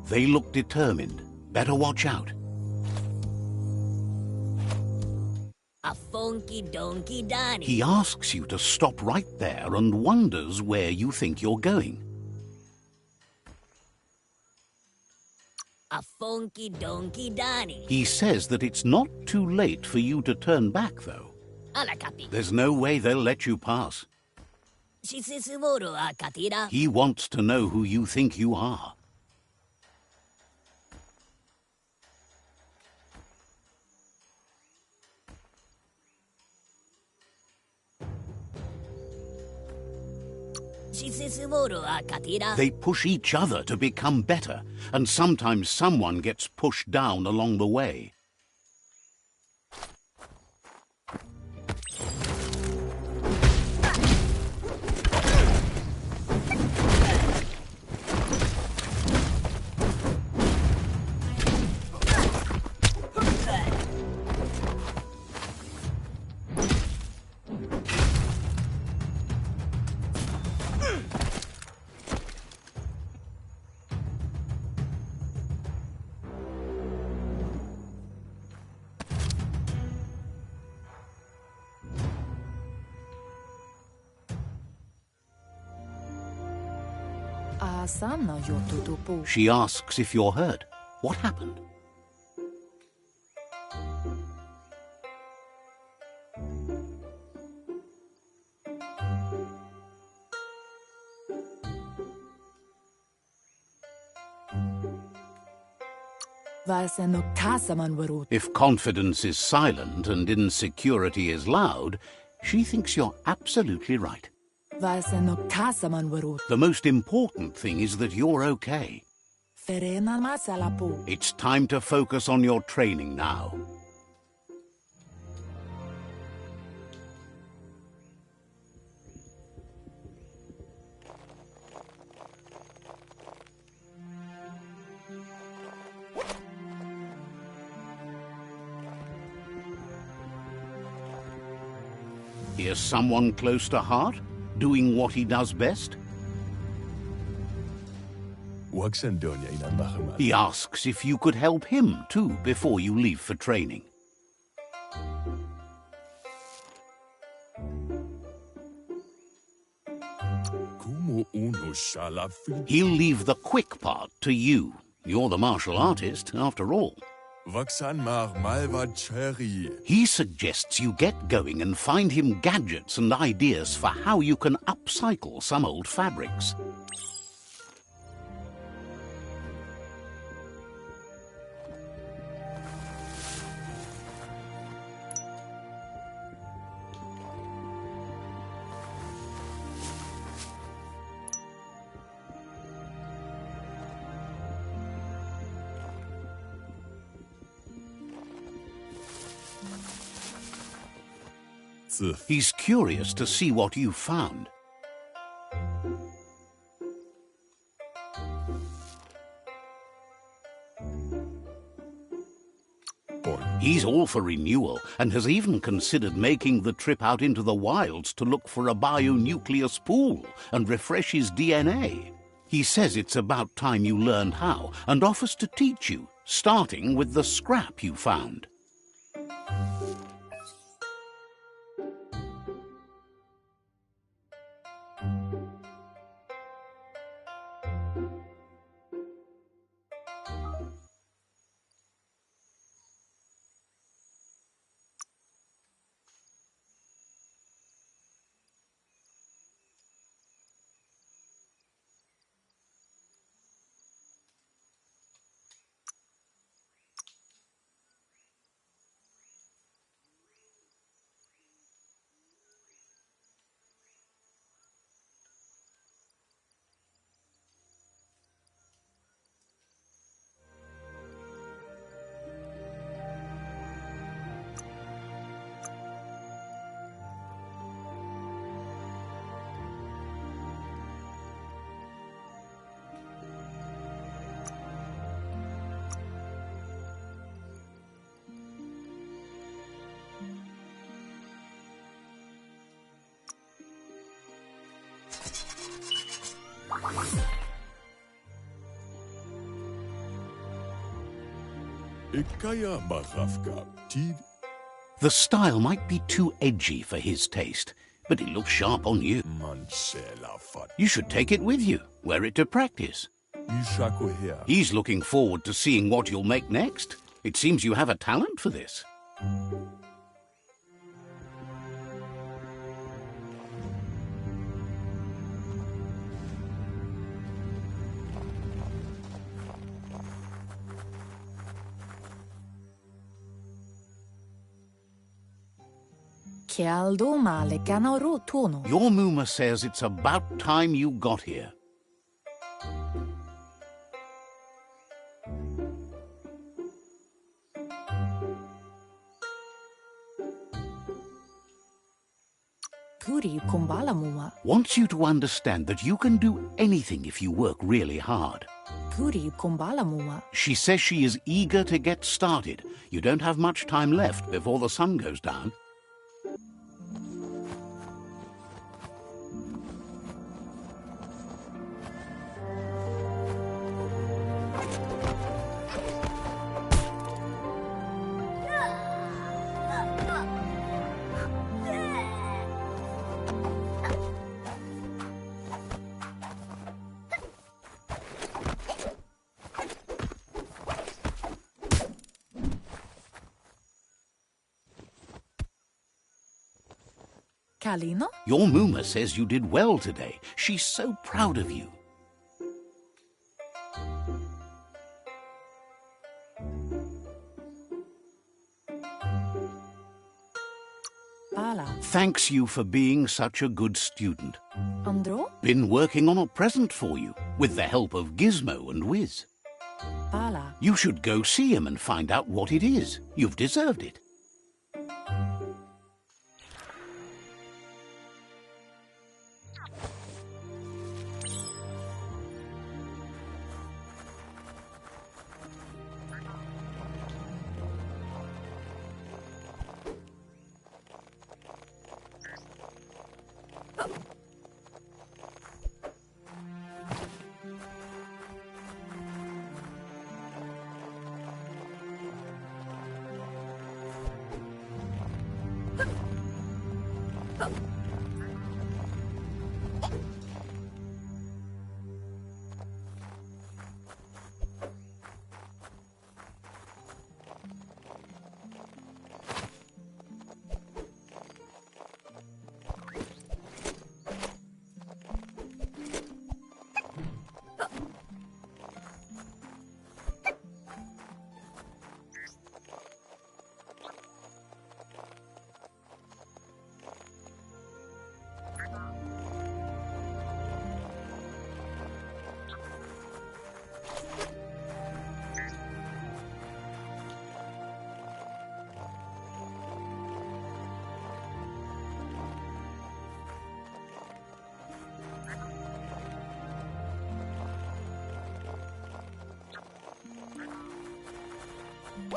They look determined. Better watch out. A funky donkey Donny. He asks you to stop right there and wonders where you think you're going. A funky donkey Donny. He says that it's not too late for you to turn back, though. Ala capi. There's no way they'll let you pass. Sisisimoru a katira. He wants to know who you think you are. They push each other to become better, and sometimes someone gets pushed down along the way. She asks if you're hurt. What happened? If confidence is silent and insecurity is loud, she thinks you're absolutely right. The most important thing is that you're okay. It's time to focus on your training now. Here's someone close to heart, doing what he does best. He asks if you could help him too before you leave for training. He'll leave the quick part to you. You're the martial artist, after all. He suggests you get going and find him gadgets and ideas for how you can upcycle some old fabrics. He's curious to see what you've found. He's all for renewal and has even considered making the trip out into the wilds to look for a bionucleus pool and refresh his DNA. He says it's about time you learned how and offers to teach you, starting with the scrap you found. Ikaya magafka. Tid. The style might be too edgy for his taste, but it looks sharp on you. Mansela fat. You should take it with you, wear it to practice. Ishako here. He's looking forward to seeing what you'll make next. It seems you have a talent for this. Kialdo male ganaro tono. Your Muma says it's about time you got here. Kuri kumbala muma. Wants you to understand that you can do anything if you work really hard. Kuri kumbala muma. She says she is eager to get started. You don't have much time left before the sun goes down. Kalino? Your Muma says you did well today. She's so proud of you. Bala. Thanks you for being such a good student. Andro? Been working on a present for you, with the help of Gizmo and Wiz. Bala. You should go see him and find out what it is. You've deserved it.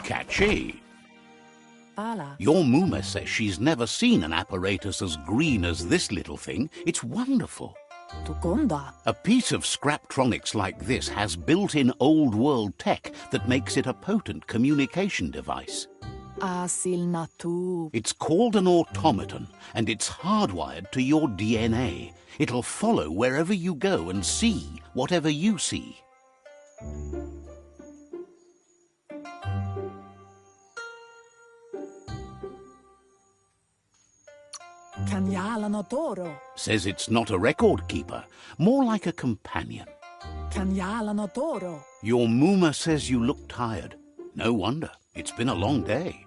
Catchy. Bala. Your Muma says she's never seen an apparatus as green as this little thing. It's wonderful. Tukonda. A piece of Scraptronics like this has built-in old-world tech that makes it a potent communication device. Asil natu. It's called an automaton, and it's hardwired to your DNA. It'll follow wherever you go and see whatever you see. Kanyala no toro. Says it's not a record keeper, more like a companion. Kanyala no toro. Your Muma says you look tired. No wonder. It's been a long day.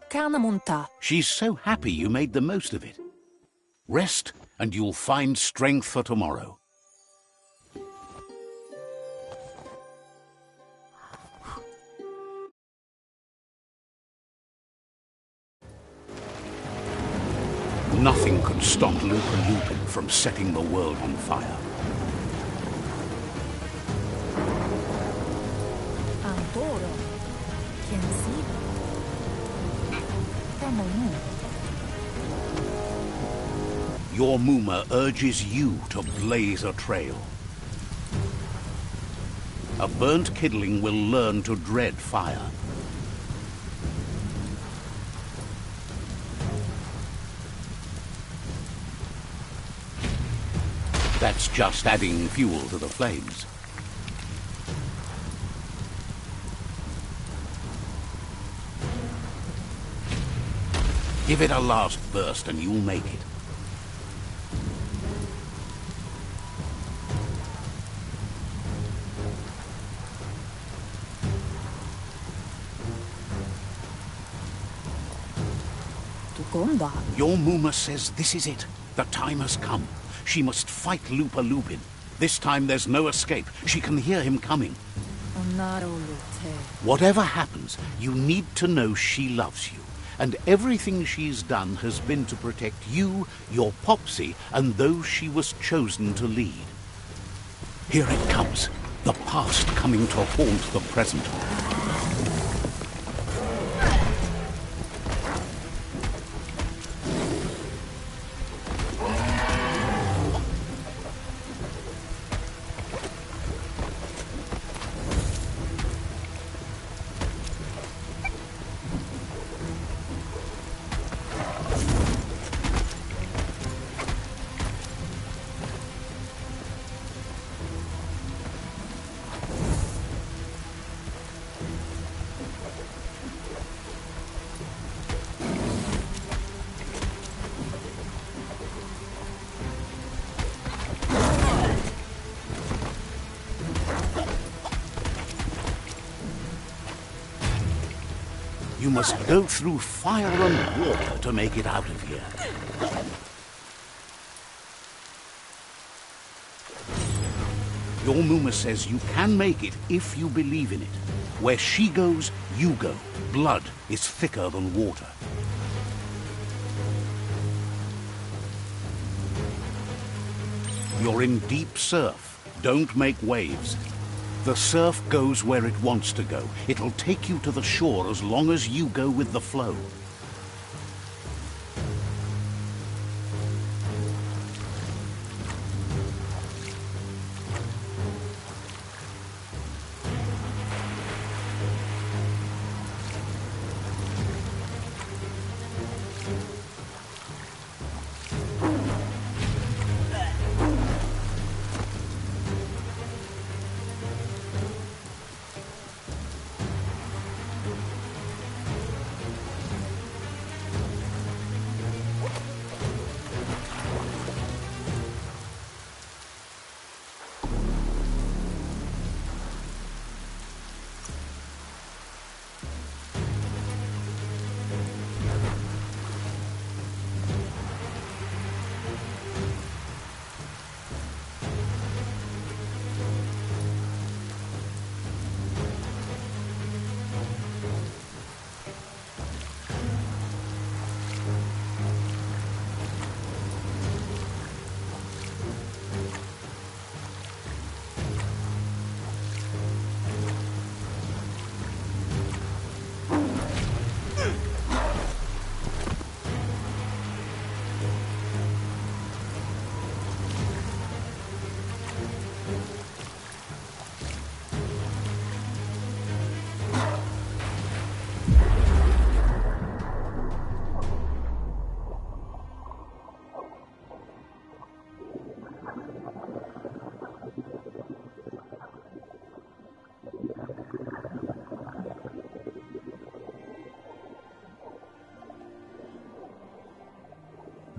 Kanamunta. She's so happy you made the most of it. Rest, and you'll find strength for tomorrow. Nothing could stop Lupa Lupin from setting the world on fire. Antoro. Offensiva. Feminine. Your Muma urges you to blaze a trail. A burnt kidling will learn to dread fire. That's just adding fuel to the flames. Give it a last burst and you'll make it. Your Muma says this is it. The time has come. She must fight Lupa-Lupin. This time there's no escape. She can hear him coming. Whatever happens, you need to know she loves you. And everything she's done has been to protect you, your Popsy, and those she was chosen to lead. Here it comes. The past coming to haunt the present. You must go through fire and water to make it out of here. Your Muma says you can make it if you believe in it. Where she goes, you go. Blood is thicker than water. You're in deep surf. Don't make waves. The surf goes where it wants to go. It'll take you to the shore as long as you go with the flow.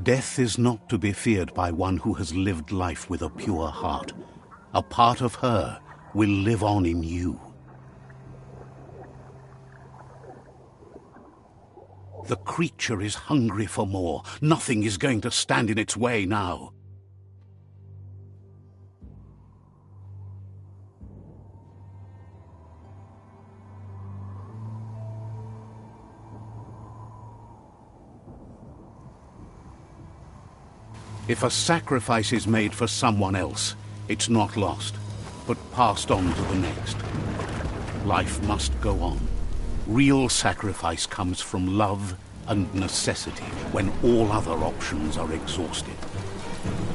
Death is not to be feared by one who has lived life with a pure heart. A part of her will live on in you. The creature is hungry for more. Nothing is going to stand in its way now. If a sacrifice is made for someone else, it's not lost, but passed on to the next. Life must go on. Real sacrifice comes from love and necessity when all other options are exhausted.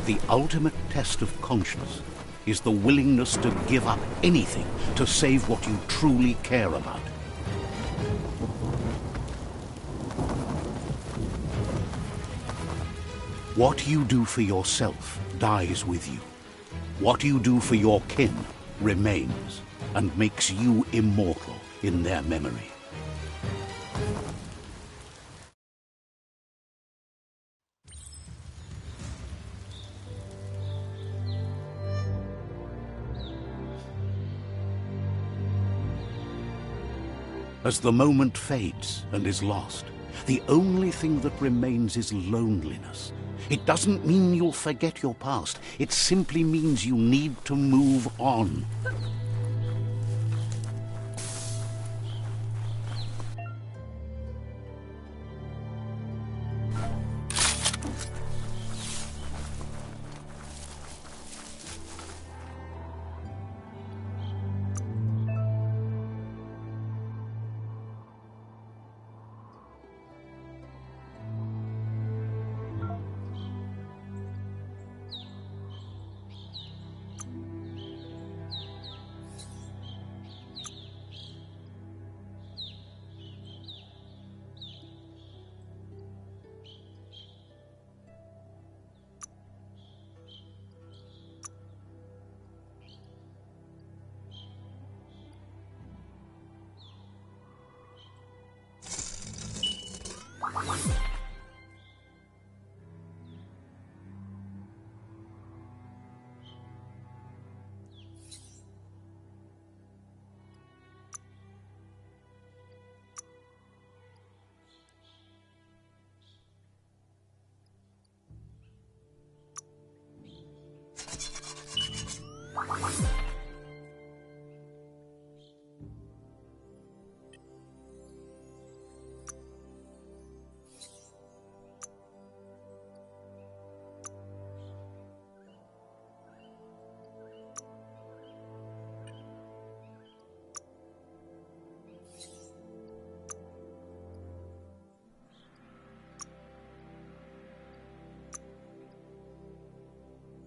The ultimate test of conscience is the willingness to give up anything to save what you truly care about. What you do for yourself dies with you. What you do for your kin remains and makes you immortal in their memory. As the moment fades and is lost, the only thing that remains is loneliness. It doesn't mean you'll forget your past. It simply means you need to move on.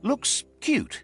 Looks cute.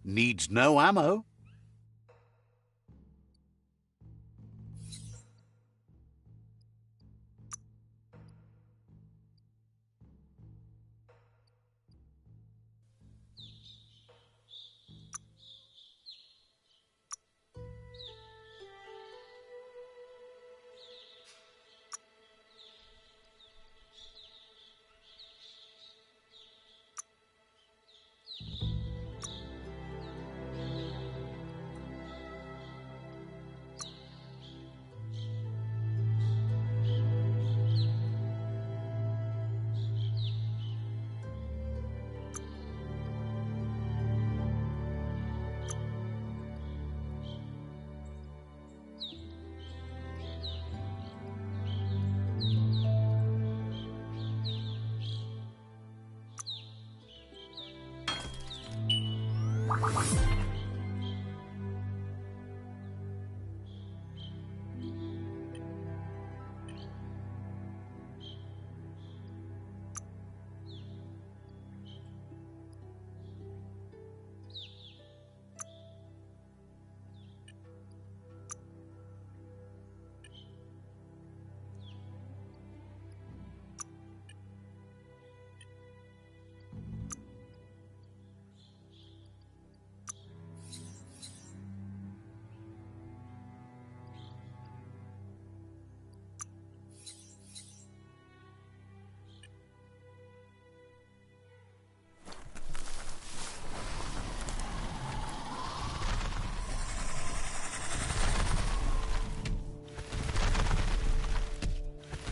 Needs no ammo.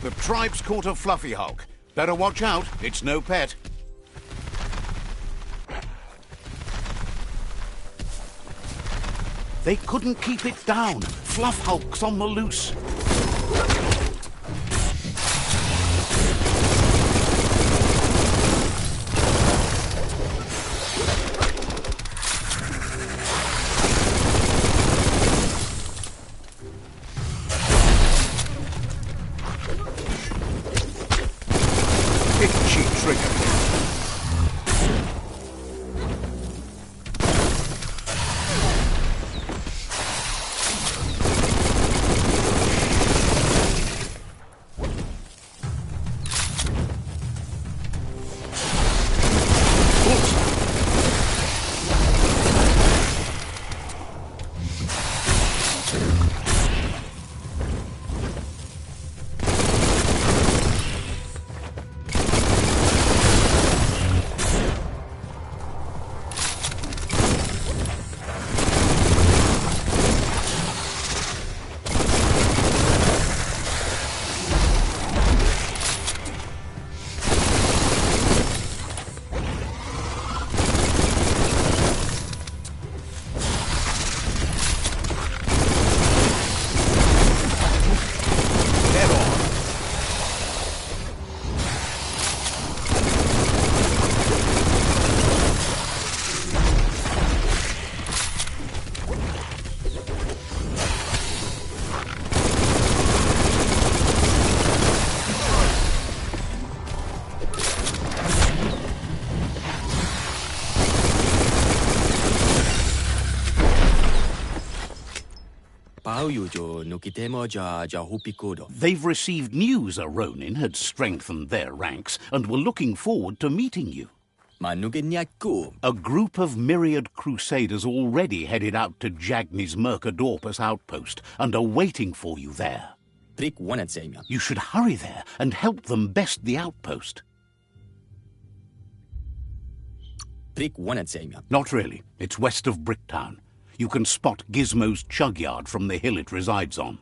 The tribe's caught a fluffy hulk. Better watch out, it's no pet. They couldn't keep it down. Fluff hulk's on the loose. Itchy trigger. They've received news a Ronin had strengthened their ranks and were looking forward to meeting you. A group of myriad crusaders already headed out to Jagni's Mercadorpus outpost and are waiting for you there. You should hurry there and help them best the outpost. Not really. It's west of Bricktown. You can spot Gizmo's chug yard from the hill it resides on.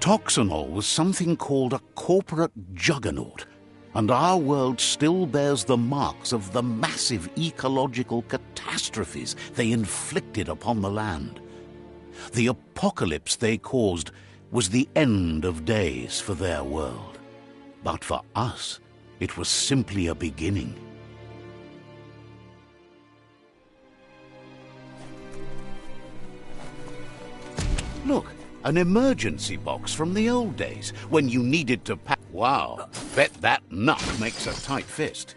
Toxanol was something called a corporate juggernaut, and our world still bears the marks of the massive ecological catastrophes they inflicted upon the land. The apocalypse they caused was the end of days for their world. But for us, it was simply a beginning. Look, an emergency box from the old days, when you needed to pack. Wow, bet that nut makes a tight fist.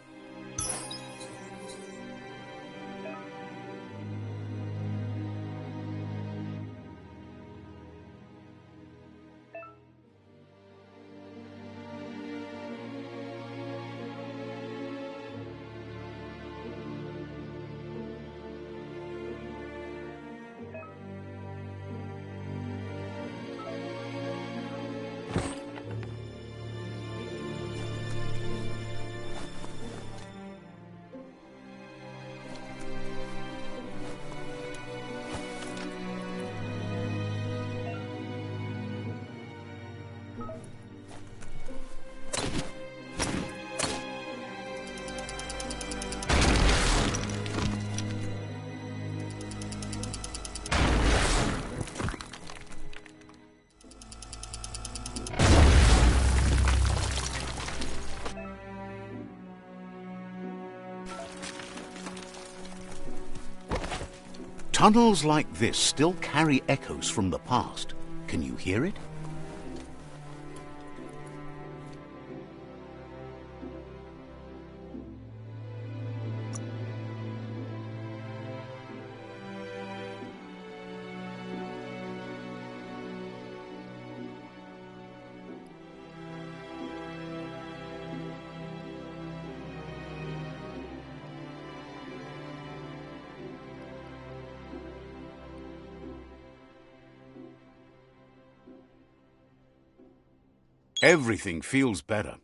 Tunnels like this still carry echoes from the past. Can you hear it? Everything feels better.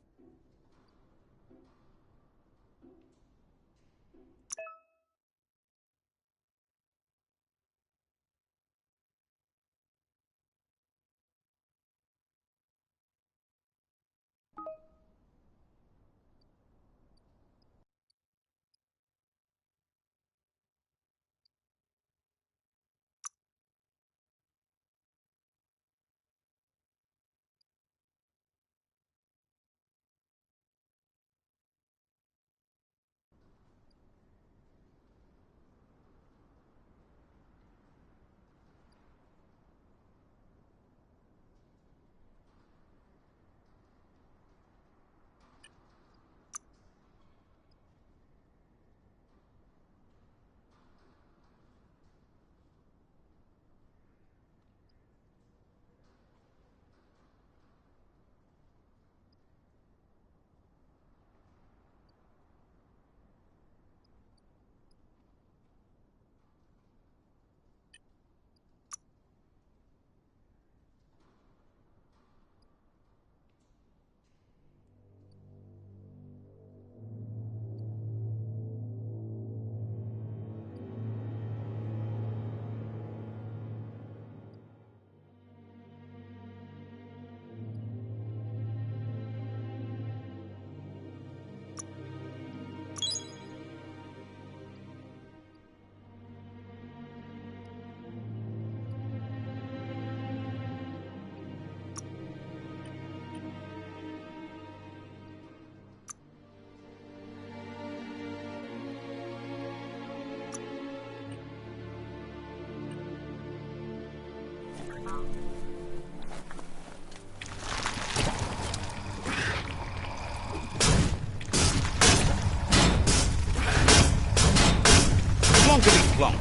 Plonkety plonk.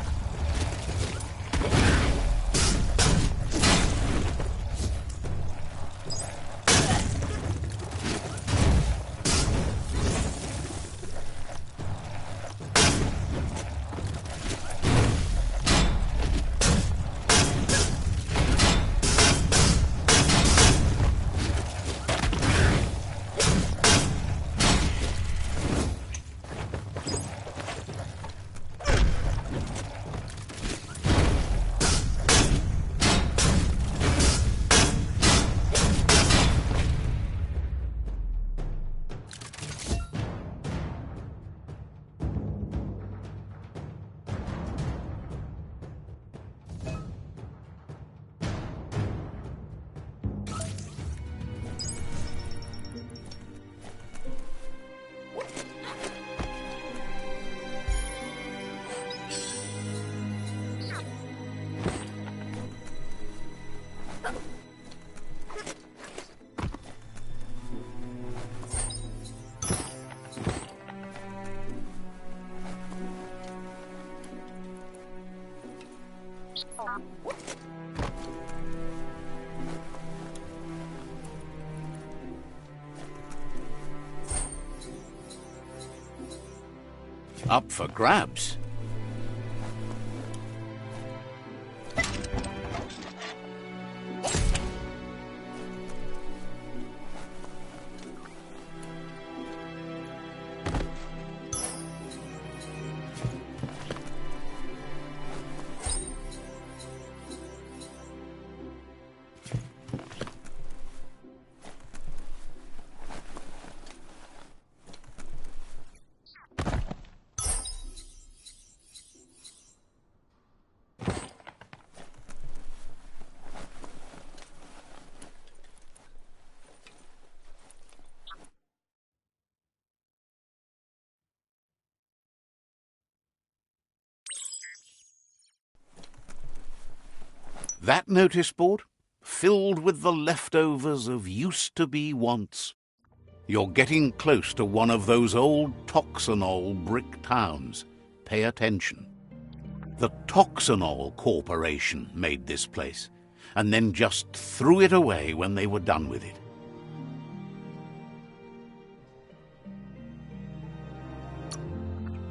Up for grabs. That notice board, filled with the leftovers of used-to-be wants. You're getting close to one of those old Toxanol brick towns. Pay attention. The Toxanol Corporation made this place, and then just threw it away when they were done with it.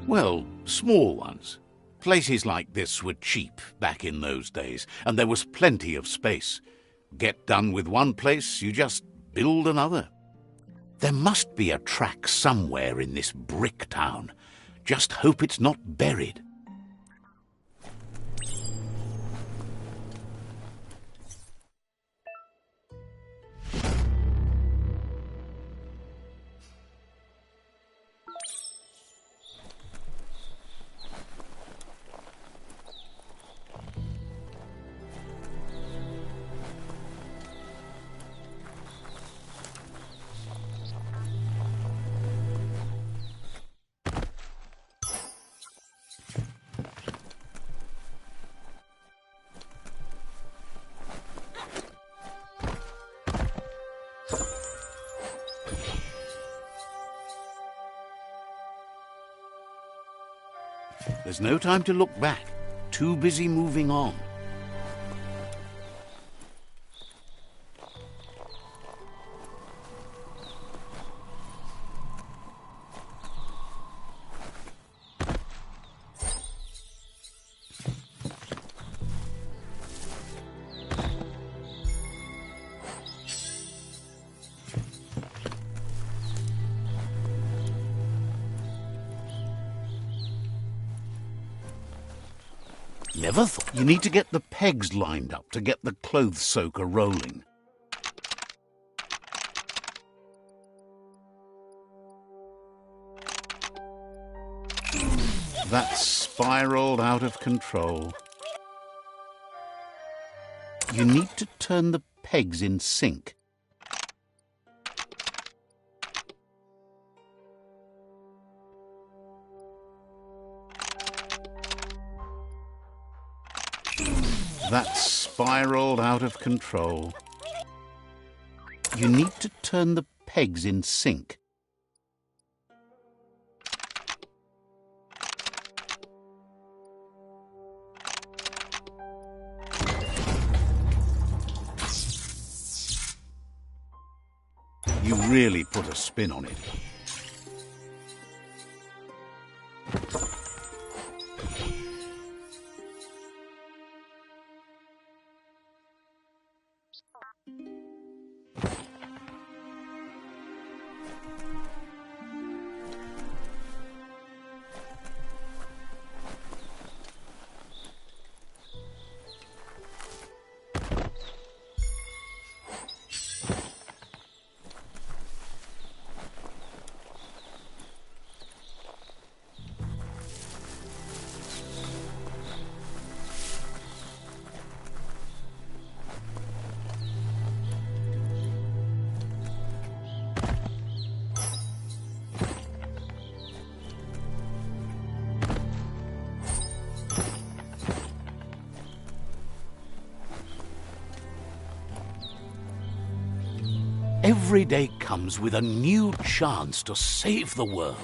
Well, small ones. Places like this were cheap back in those days, and there was plenty of space. Get done with one place, you just build another. There must be a track somewhere in this brick town. Just hope it's not buried. There's no time to look back. Too busy moving on. Never thought. You need to get the pegs lined up to get the clothes soaker rolling. That's spiraled out of control. You need to turn the pegs in sync. That's spiraled out of control. You need to turn the pegs in sync. You really put a spin on it. Every day comes with a new chance to save the world.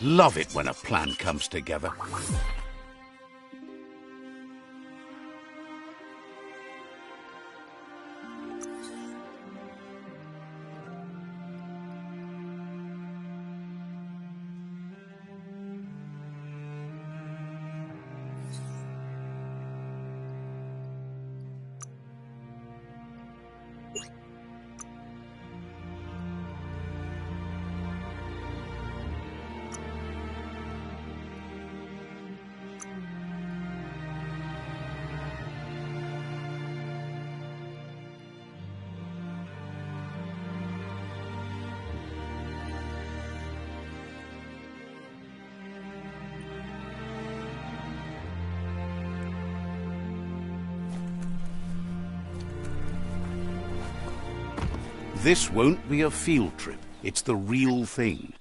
Love it when a plan comes together. This won't be a field trip. It's the real thing.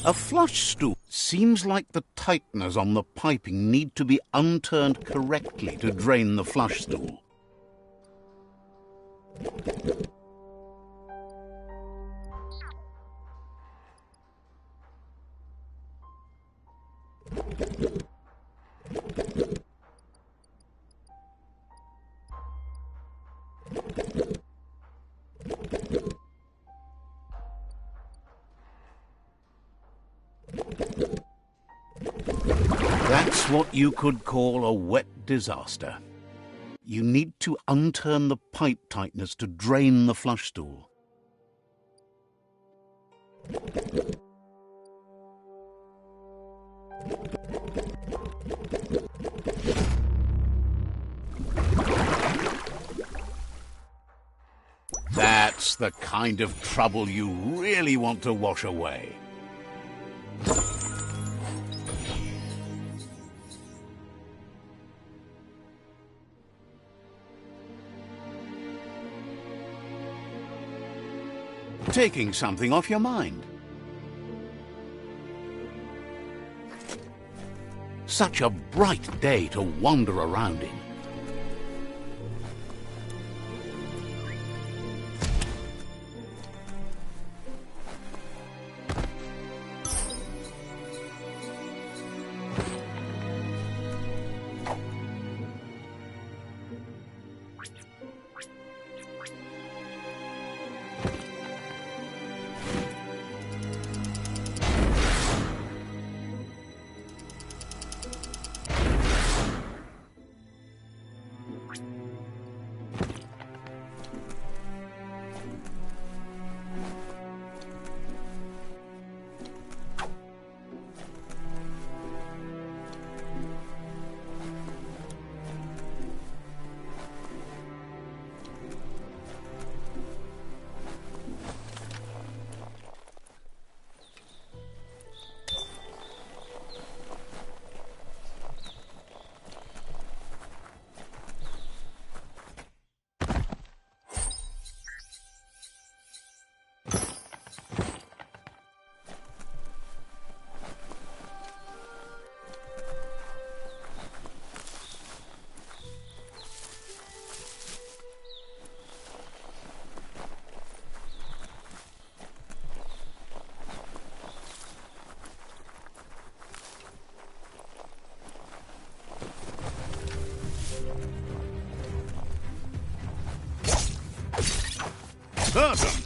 A flush stool. Seems like the tighteners on the piping need to be unturned correctly to drain the flush stool. That's what you could call a wet disaster. You need to unturn the pipe tighteners to drain the flush stool. That's the kind of trouble you really want to wash away. Taking something off your mind. Such a bright day to wander around in. Awesome.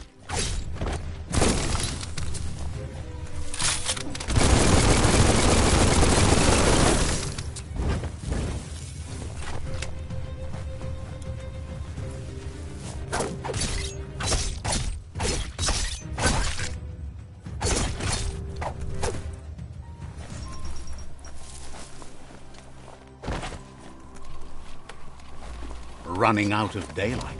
Running out of daylight.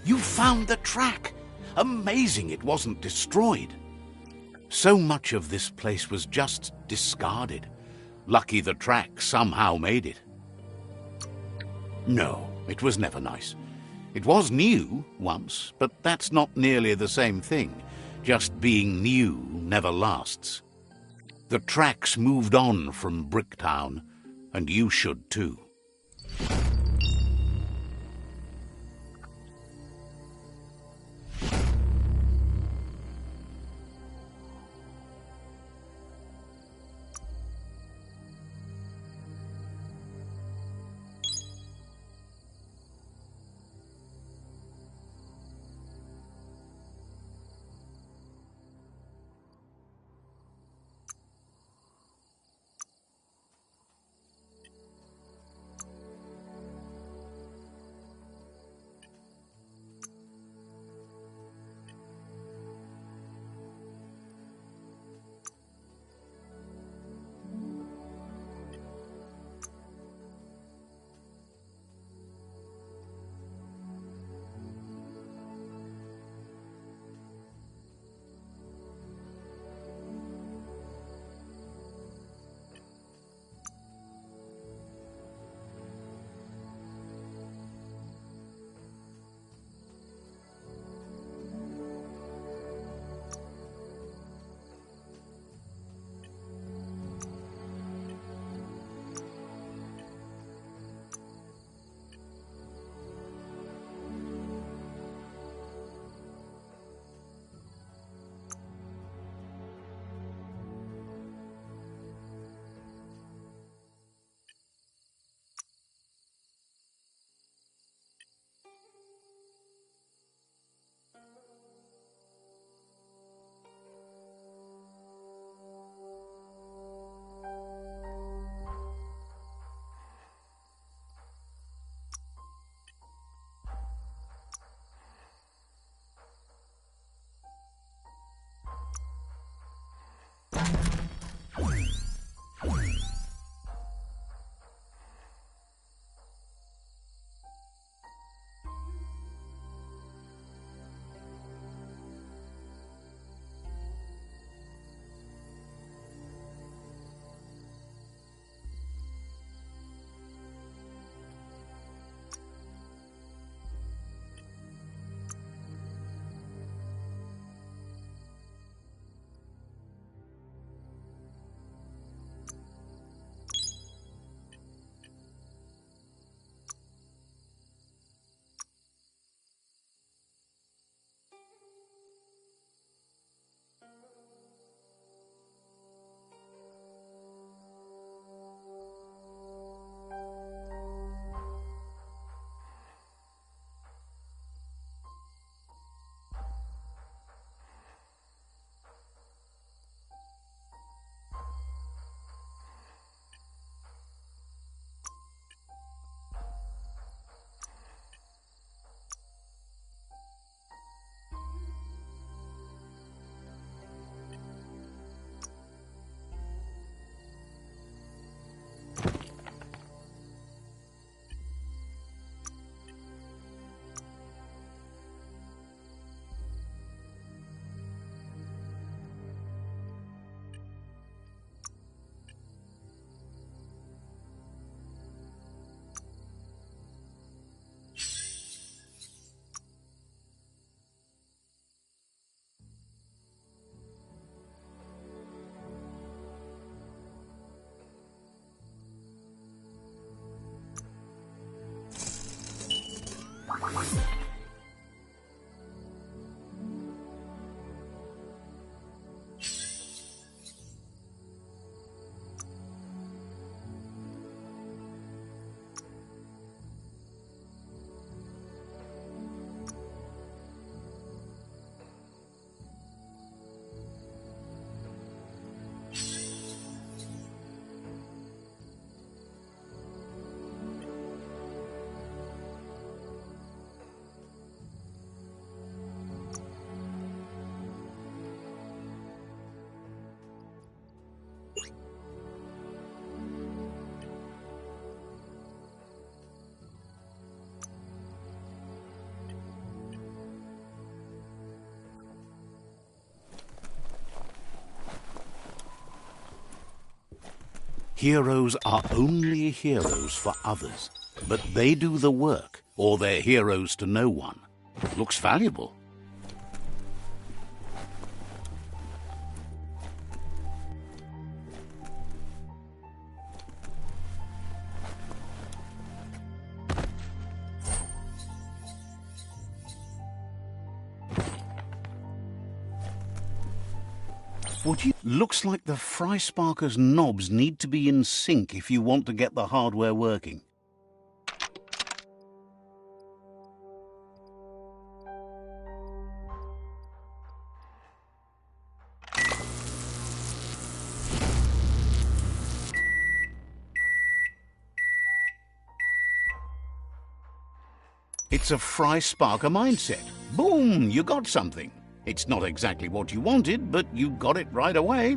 You found the track! Amazing it wasn't destroyed. So much of this place was just discarded. Lucky the track somehow made it. No, it was never nice. It was new once, but that's not nearly the same thing. Just being new never lasts. The tracks moved on from Bricktown, and you should too. Heroes are only heroes for others, but they do the work, or they're heroes to no one. Looks valuable. Looks like the Fry Sparker's knobs need to be in sync if you want to get the hardware working. It's a Fry Sparker mindset. Boom! You got something. It's not exactly what you wanted, but you got it right away.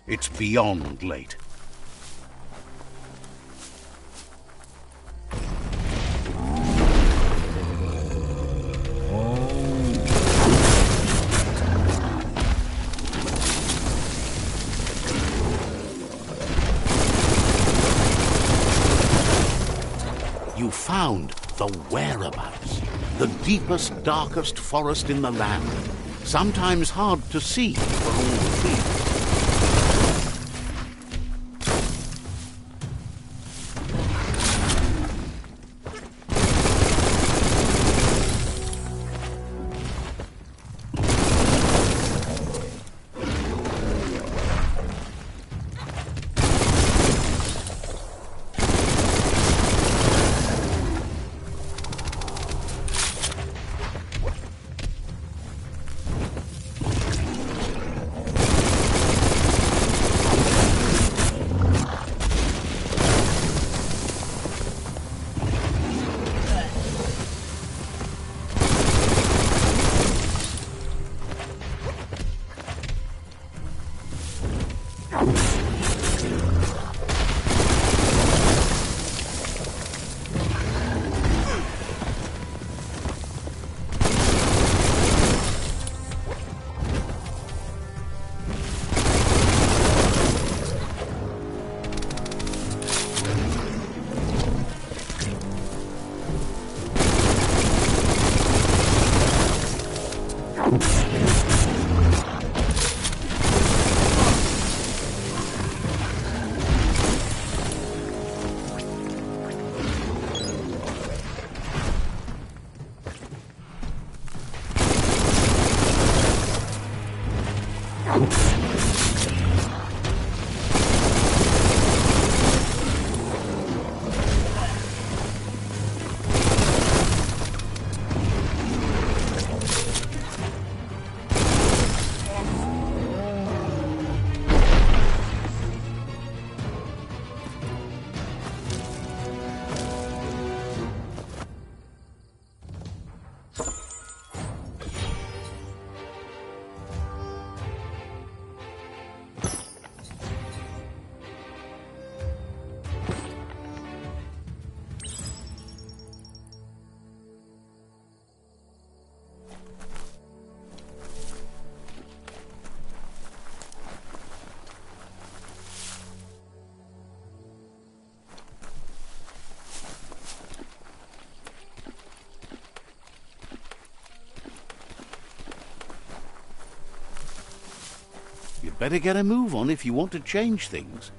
It's beyond late. You found the whereabouts, the deepest, darkest forest in the land, sometimes hard to see for all the trees. You'd better get a move on if you want to change things.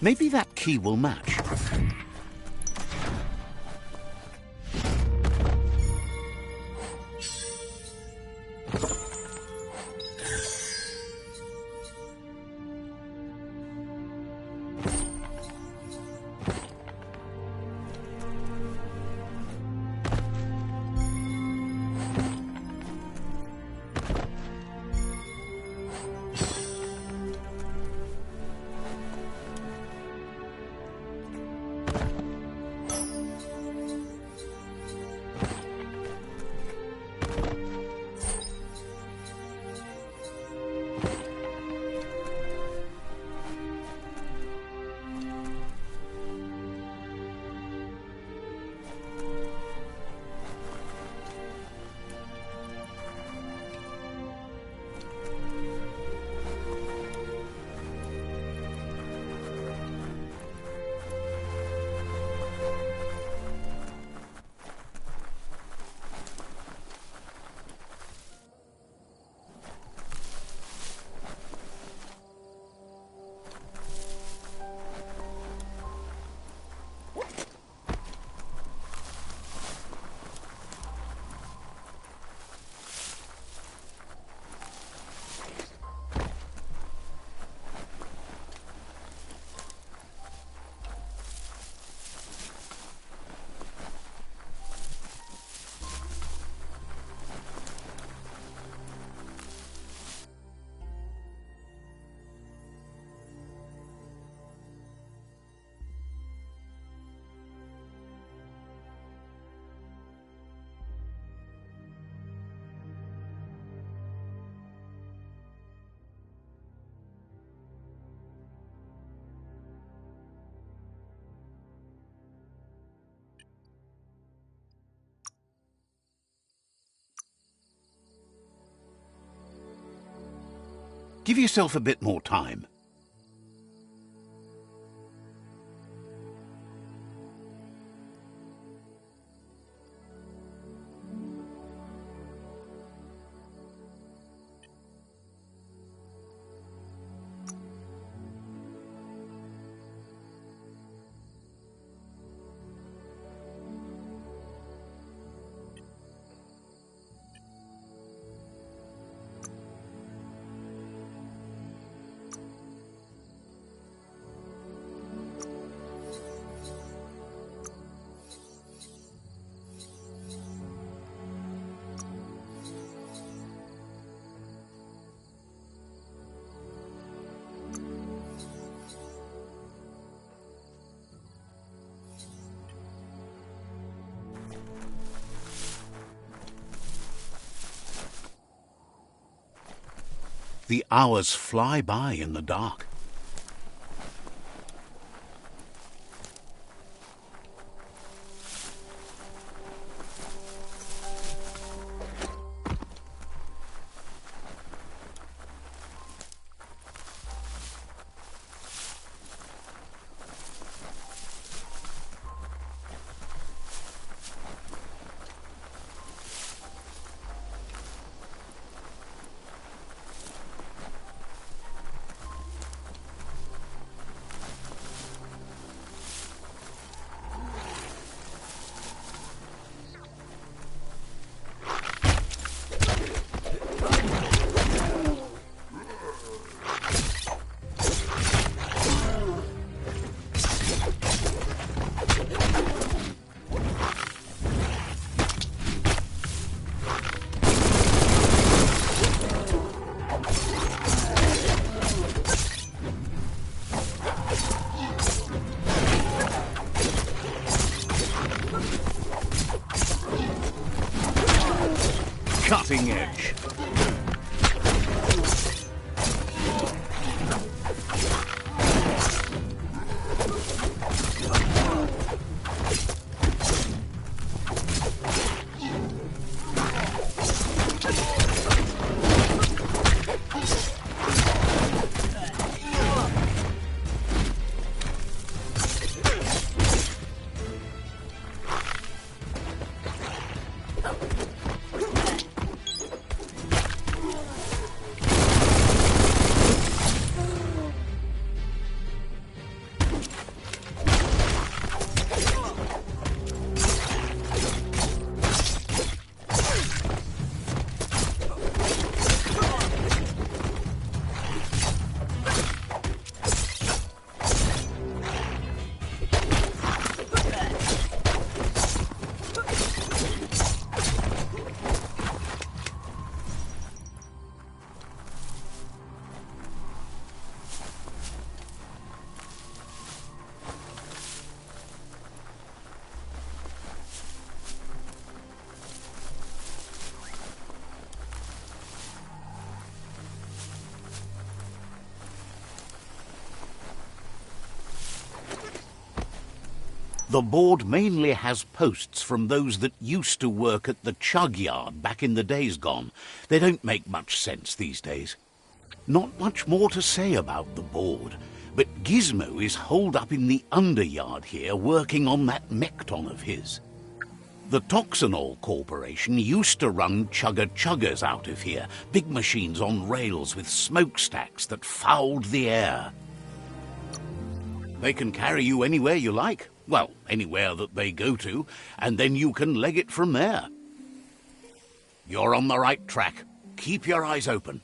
Maybe that key will match. Give yourself a bit more time. The hours fly by in the dark. Cutting edge. The board mainly has posts from those that used to work at the chug yard back in the days gone. They don't make much sense these days. Not much more to say about the board, but Gizmo is holed up in the underyard here working on that Mekton of his. The Toxanol Corporation used to run chugger-chuggers out of here, big machines on rails with smokestacks that fouled the air. They can carry you anywhere you like. Well, anywhere that they go to, and then you can leg it from there. You're on the right track. Keep your eyes open.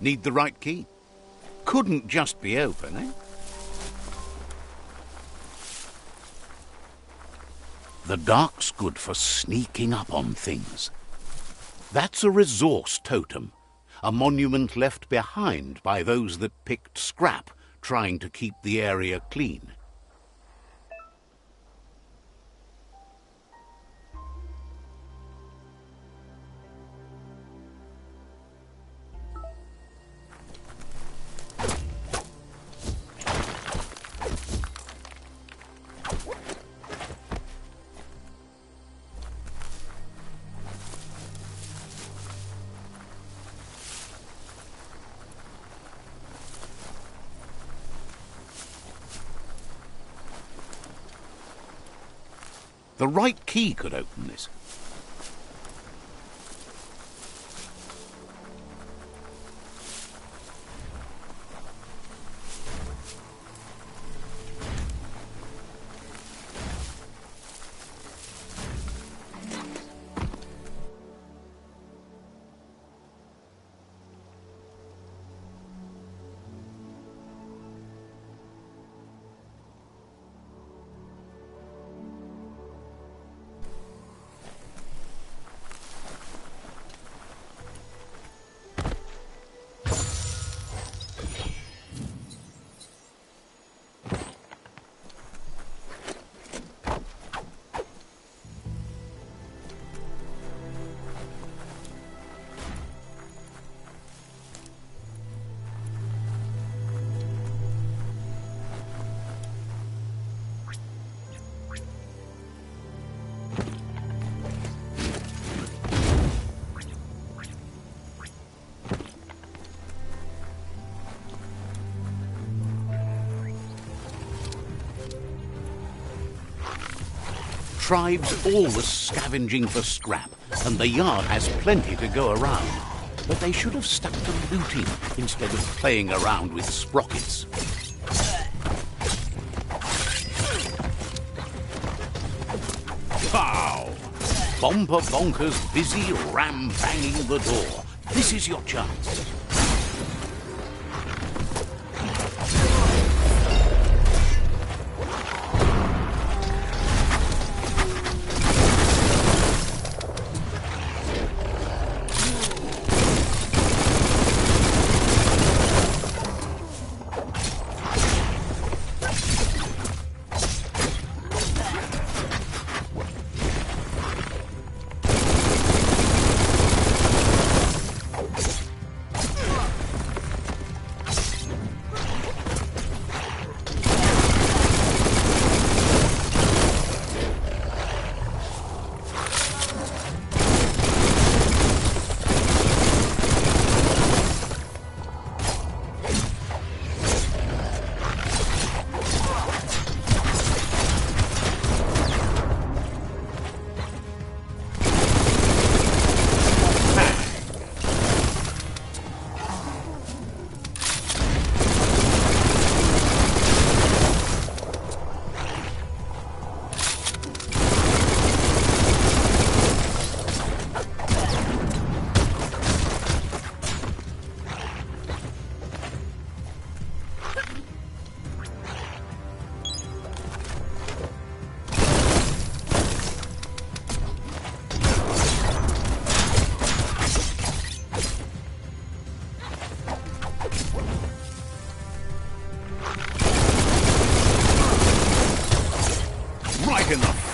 Need the right key? Couldn't just be open, eh? The dark's good for sneaking up on things. That's a resource totem, a monument left behind by those that picked scrap, trying to keep the area clean. The right key could open this. Tribes always scavenging for scrap, and the yard has plenty to go around. But they should have stuck to looting instead of playing around with sprockets. Pow! Bomper Bonker's busy ram-banging the door. This is your chance.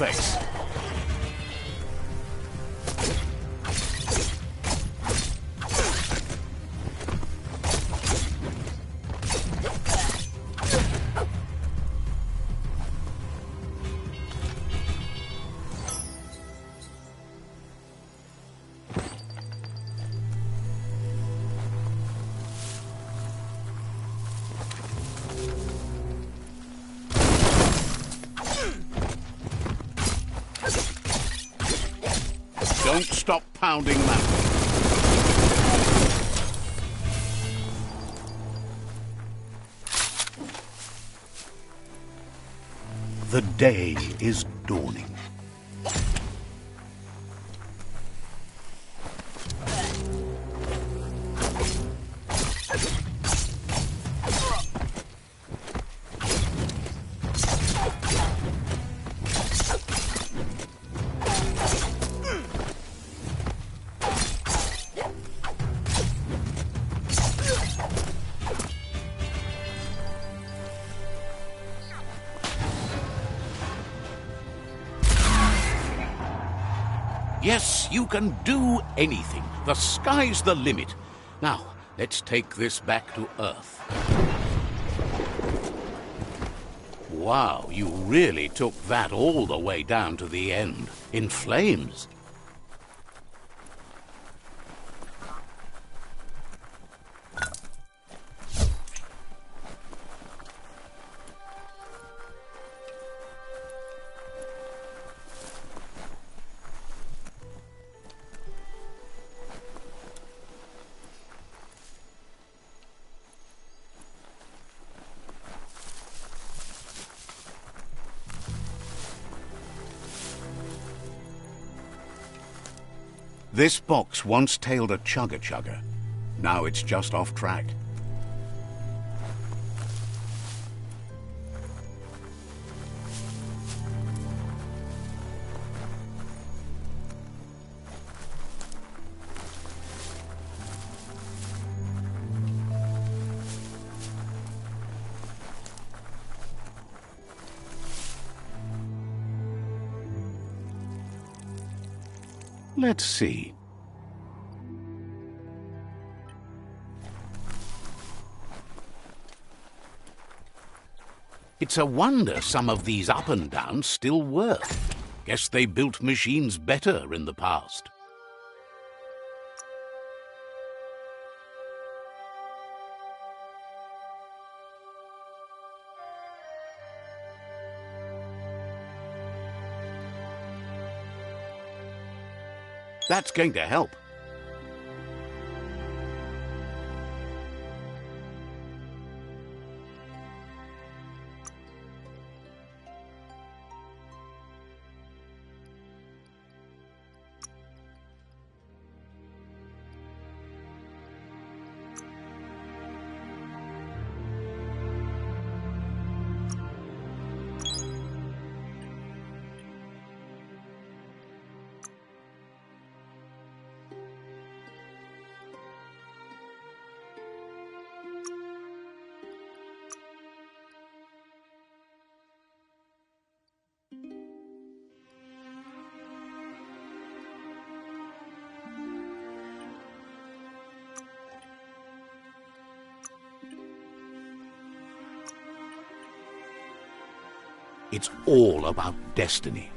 face. Don't stop pounding that. The day is dawning. Yes, you can do anything. The sky's the limit. Now, let's take this back to Earth. Wow, you really took that all the way down to the end, in flames. This box once tailed a chugger-chugger. Now it's just off track. Let's see. It's a wonder some of these up and downs still work. Guess they built machines better in the past. That's going to help. It's all about destiny.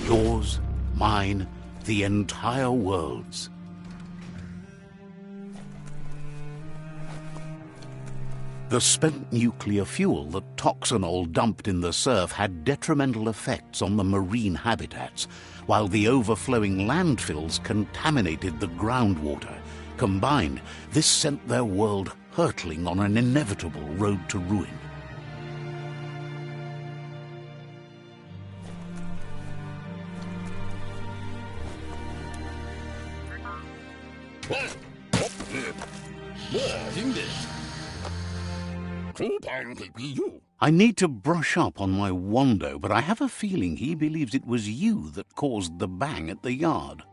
Yours, mine, the entire world's. The spent nuclear fuel that Toxanol dumped in the surf had detrimental effects on the marine habitats, while the overflowing landfills contaminated the groundwater. Combined, this sent their world hurtling on an inevitable road to ruin. I need to brush up on my Wando, but I have a feeling he believes it was you that caused the bang at the yard.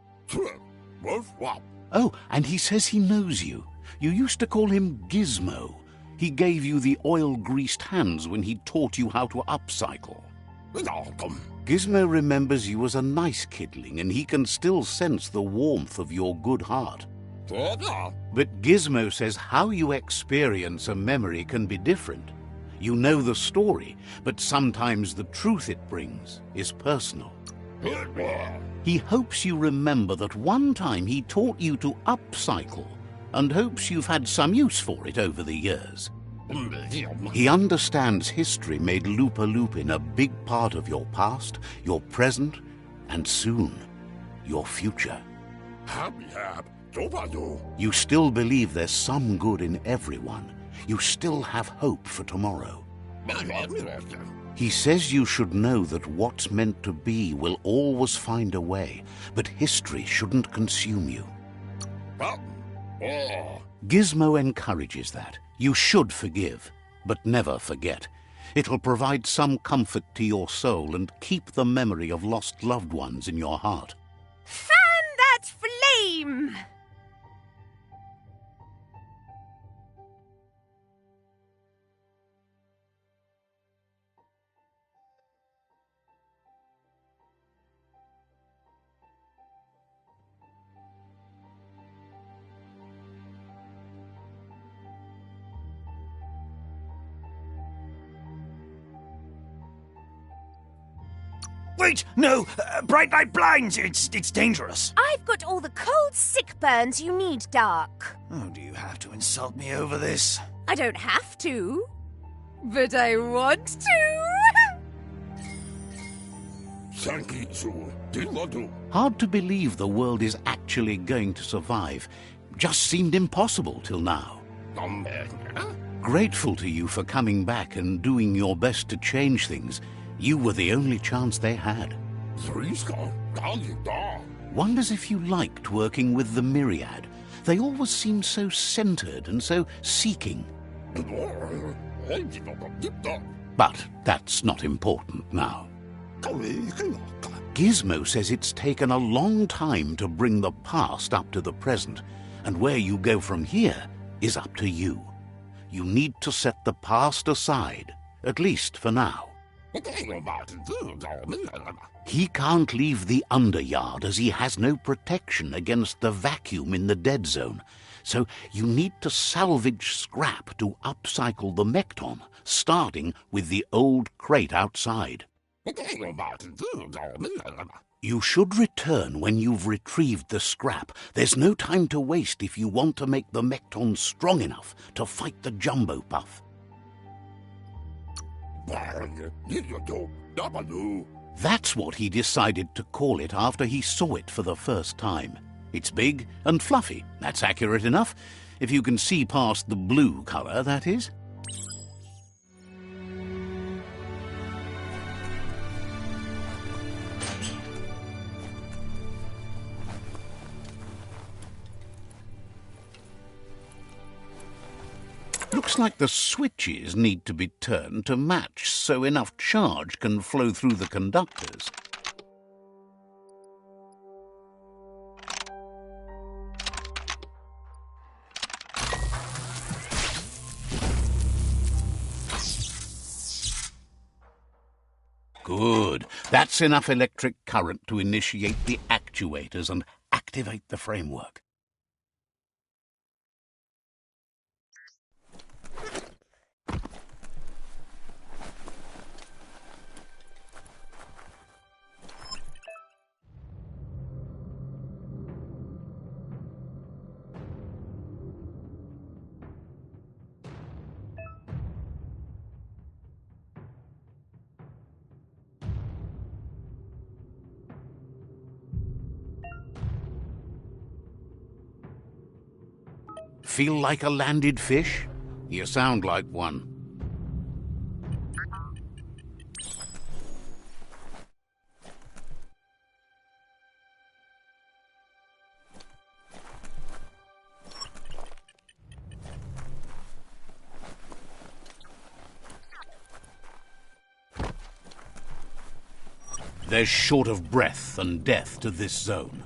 Oh, and he says he knows you. You used to call him Gizmo. He gave you the oil-greased hands when he taught you how to upcycle. Gizmo remembers you as a nice kidling, and he can still sense the warmth of your good heart. But Gizmo says how you experience a memory can be different. You know the story, but sometimes the truth it brings is personal. He hopes you remember that one time he taught you to upcycle, and hopes you've had some use for it over the years. He understands history made Loopa Loopin a big part of your past, your present, and soon, your future. You still believe there's some good in everyone. You still have hope for tomorrow. He says you should know that what's meant to be will always find a way, but history shouldn't consume you. Gizmo encourages that. You should forgive, but never forget. It'll provide some comfort to your soul and keep the memory of lost loved ones in your heart. Fan that flame! Wait, no! Bright light blinds! It's dangerous! I've got all the cold sick burns you need, Dark. Oh, do you have to insult me over this? I don't have to, but I want to. Hard to believe the world is actually going to survive. Just seemed impossible till now. Grateful to you for coming back and doing your best to change things. You were the only chance they had. Wonders if you liked working with the Myriad. They always seemed so centered and so seeking. But that's not important now. Gizmo says it's taken a long time to bring the past up to the present, and where you go from here is up to you. You need to set the past aside, at least for now. He can't leave the underyard as he has no protection against the vacuum in the dead zone, so you need to salvage scrap to upcycle the Mekton, starting with the old crate outside. You should return when you've retrieved the scrap. There's no time to waste if you want to make the Mekton strong enough to fight the Jumbo Puff. That's what he decided to call it after he saw it for the first time. It's big and fluffy. That's accurate enough. If you can see past the blue color, that is. Looks like the switches need to be turned to match so enough charge can flow through the conductors. Good. That's enough electric current to initiate the actuators and activate the framework. Feel like a landed fish? You sound like one. There's short of breath and death to this zone.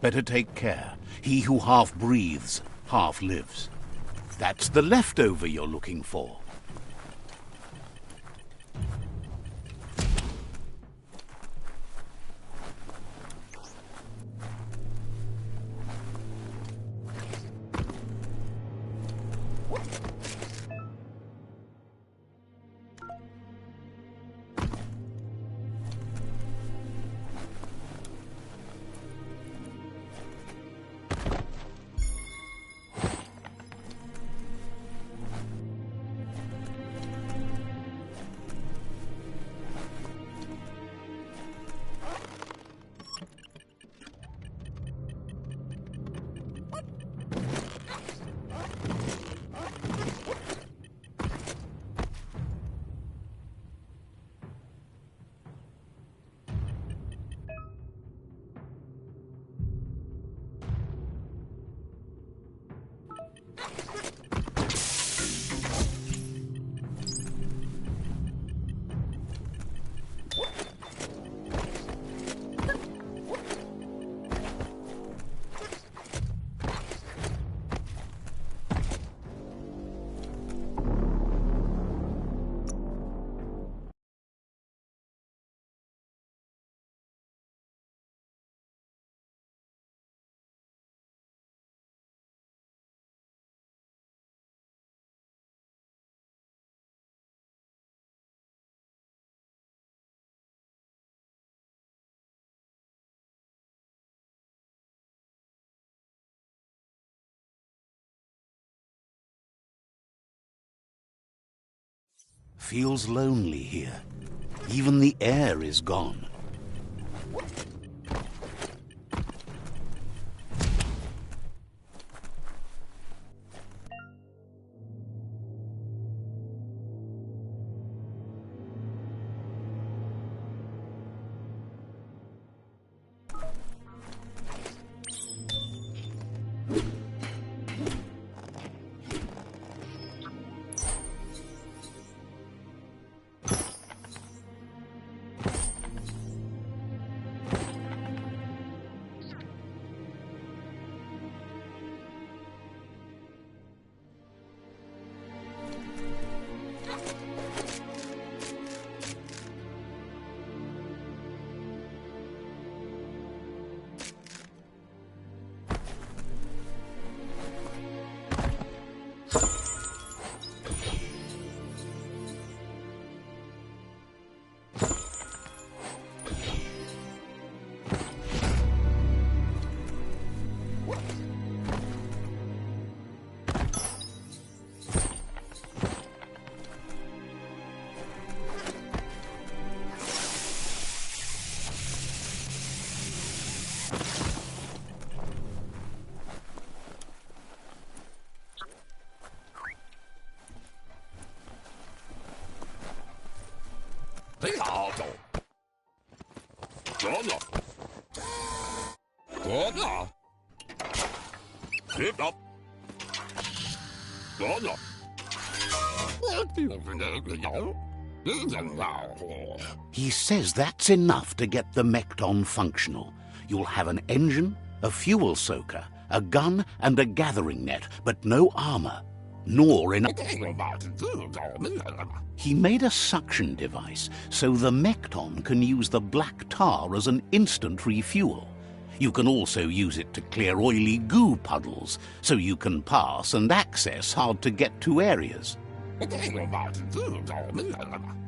Better take care. He who half breathes, half lives. That's the leftover you're looking for. Feels lonely here. Even the air is gone. He says that's enough to get the Mekton functional. You'll have an engine, a fuel soaker, a gun, and a gathering net, but no armor. Nor enough. He made a suction device so the Mekton can use the black tar as an instant refuel. You can also use it to clear oily goo puddles, so you can pass and access hard-to-get-to areas.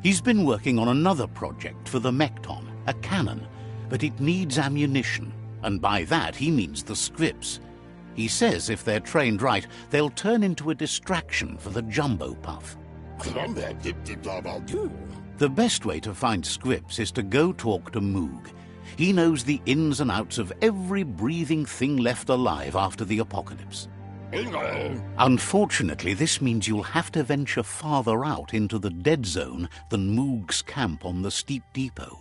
He's been working on another project for the Mekton, a cannon, but it needs ammunition, and by that he means the scripts. He says if they're trained right, they'll turn into a distraction for the Jumbo Puff. The best way to find scripts is to go talk to Moog. He knows the ins and outs of every breathing thing left alive after the apocalypse. Unfortunately, this means you'll have to venture farther out into the dead zone than Moog's camp on the steep depot.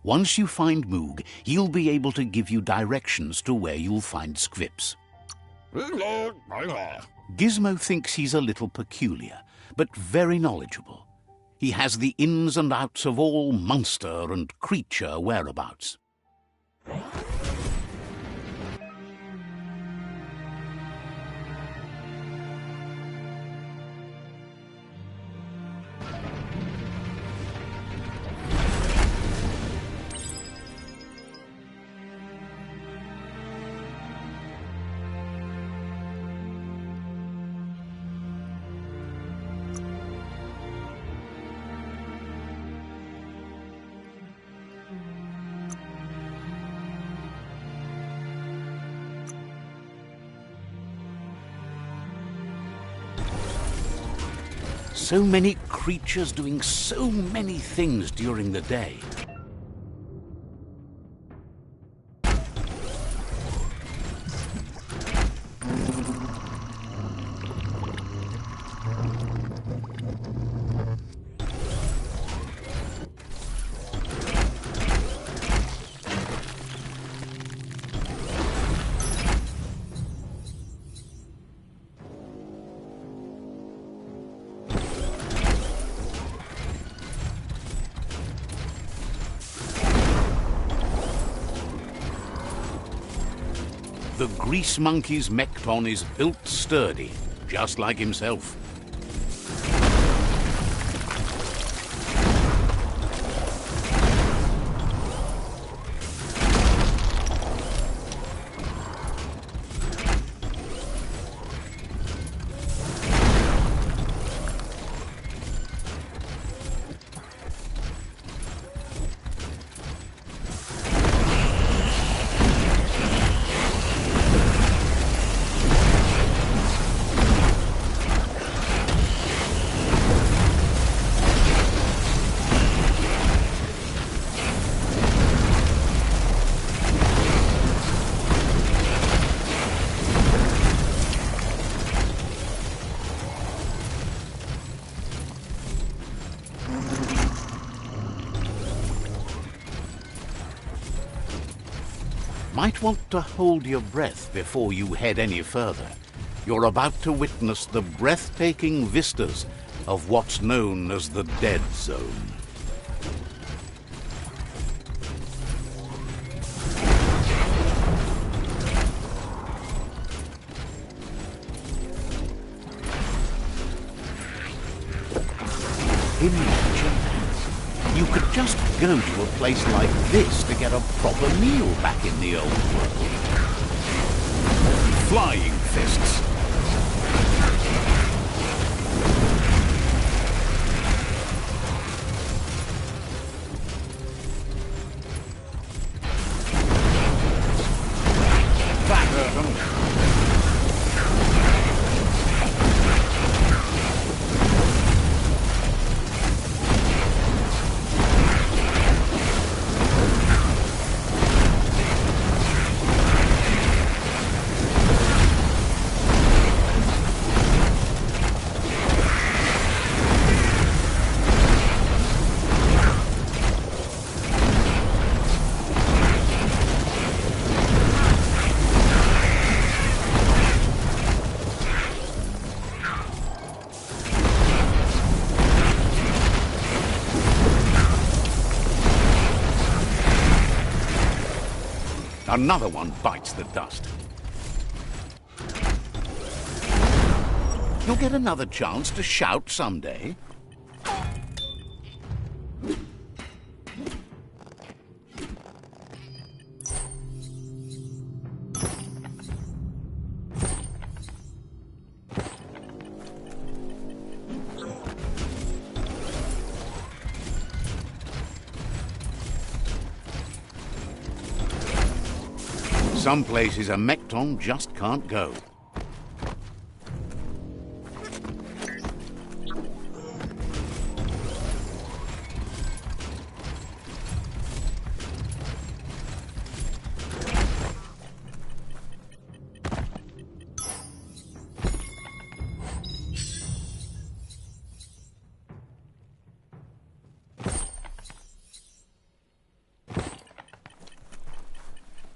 Once you find Moog, he'll be able to give you directions to where you'll find scripts. Gizmo thinks he's a little peculiar, but very knowledgeable. He has the ins and outs of all monster and creature whereabouts. So many creatures doing so many things during the day. The Grease Monkey's Mekton is built sturdy, just like himself. Might want to hold your breath before you head any further. You're about to witness the breathtaking vistas of what's known as the Dead Zone. Imagine you could just go to a place like this to get a proper meal back in the old world. Flying fists. That hurt 'em. Another one bites the dust. You'll get another chance to shout someday. Some places a Mekton just can't go.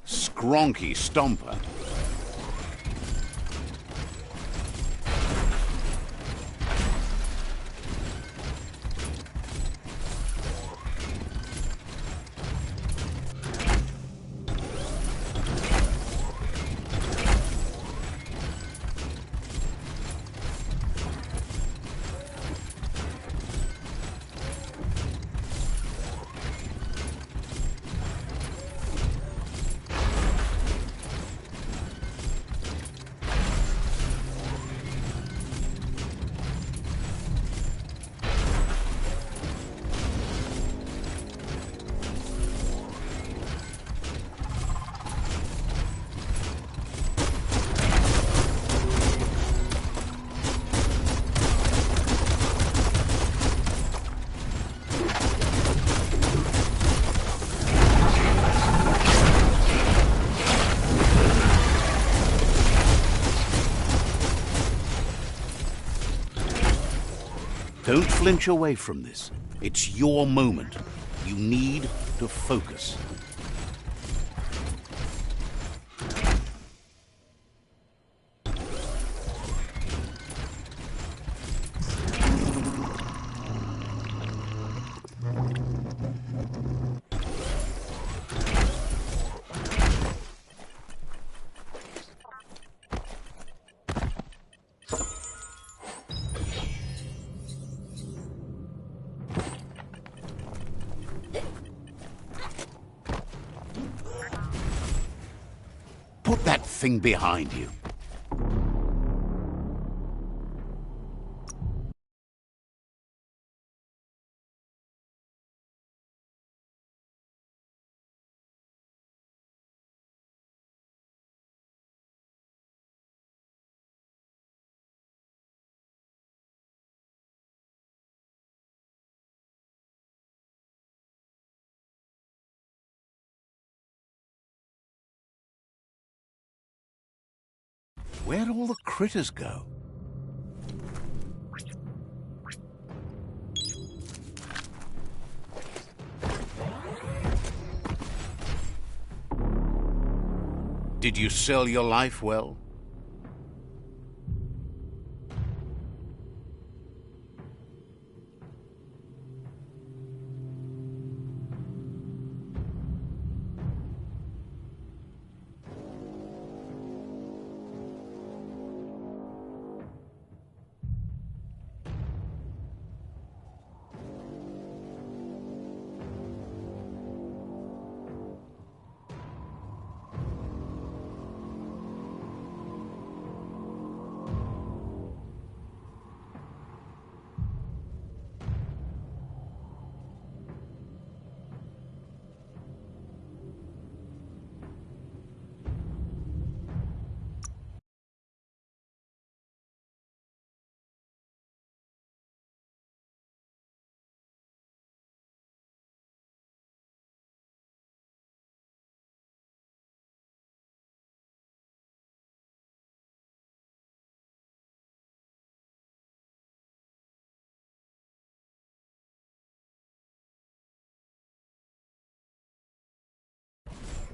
Skronky Stomper. Don't flinch away from this. It's your moment. You need to focus. Put that thing behind you. Where'd all the critters go? Did you sell your life well?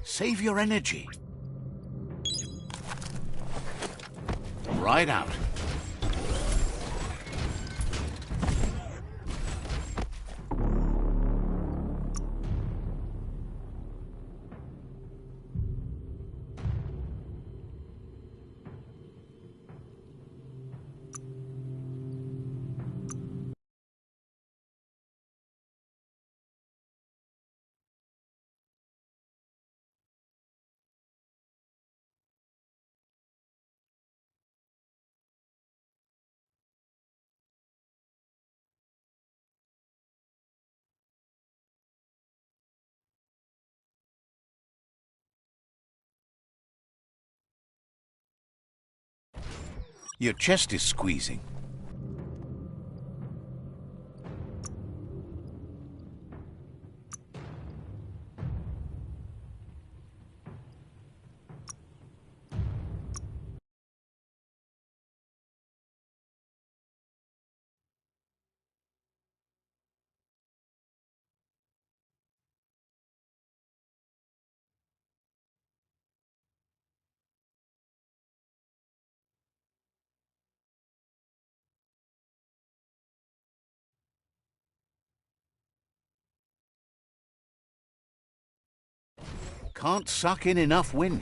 Save your energy. Right out. Your chest is squeezing. Can't suck in enough wind.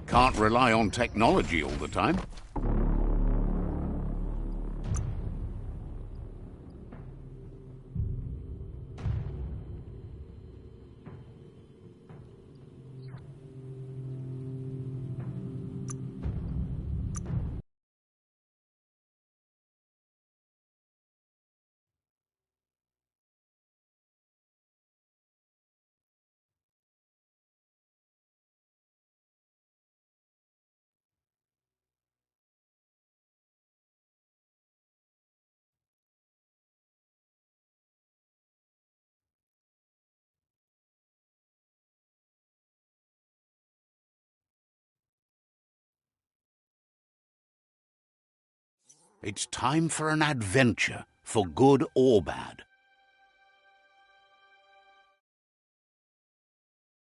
Can't rely on technology all the time. It's time for an adventure, for good or bad.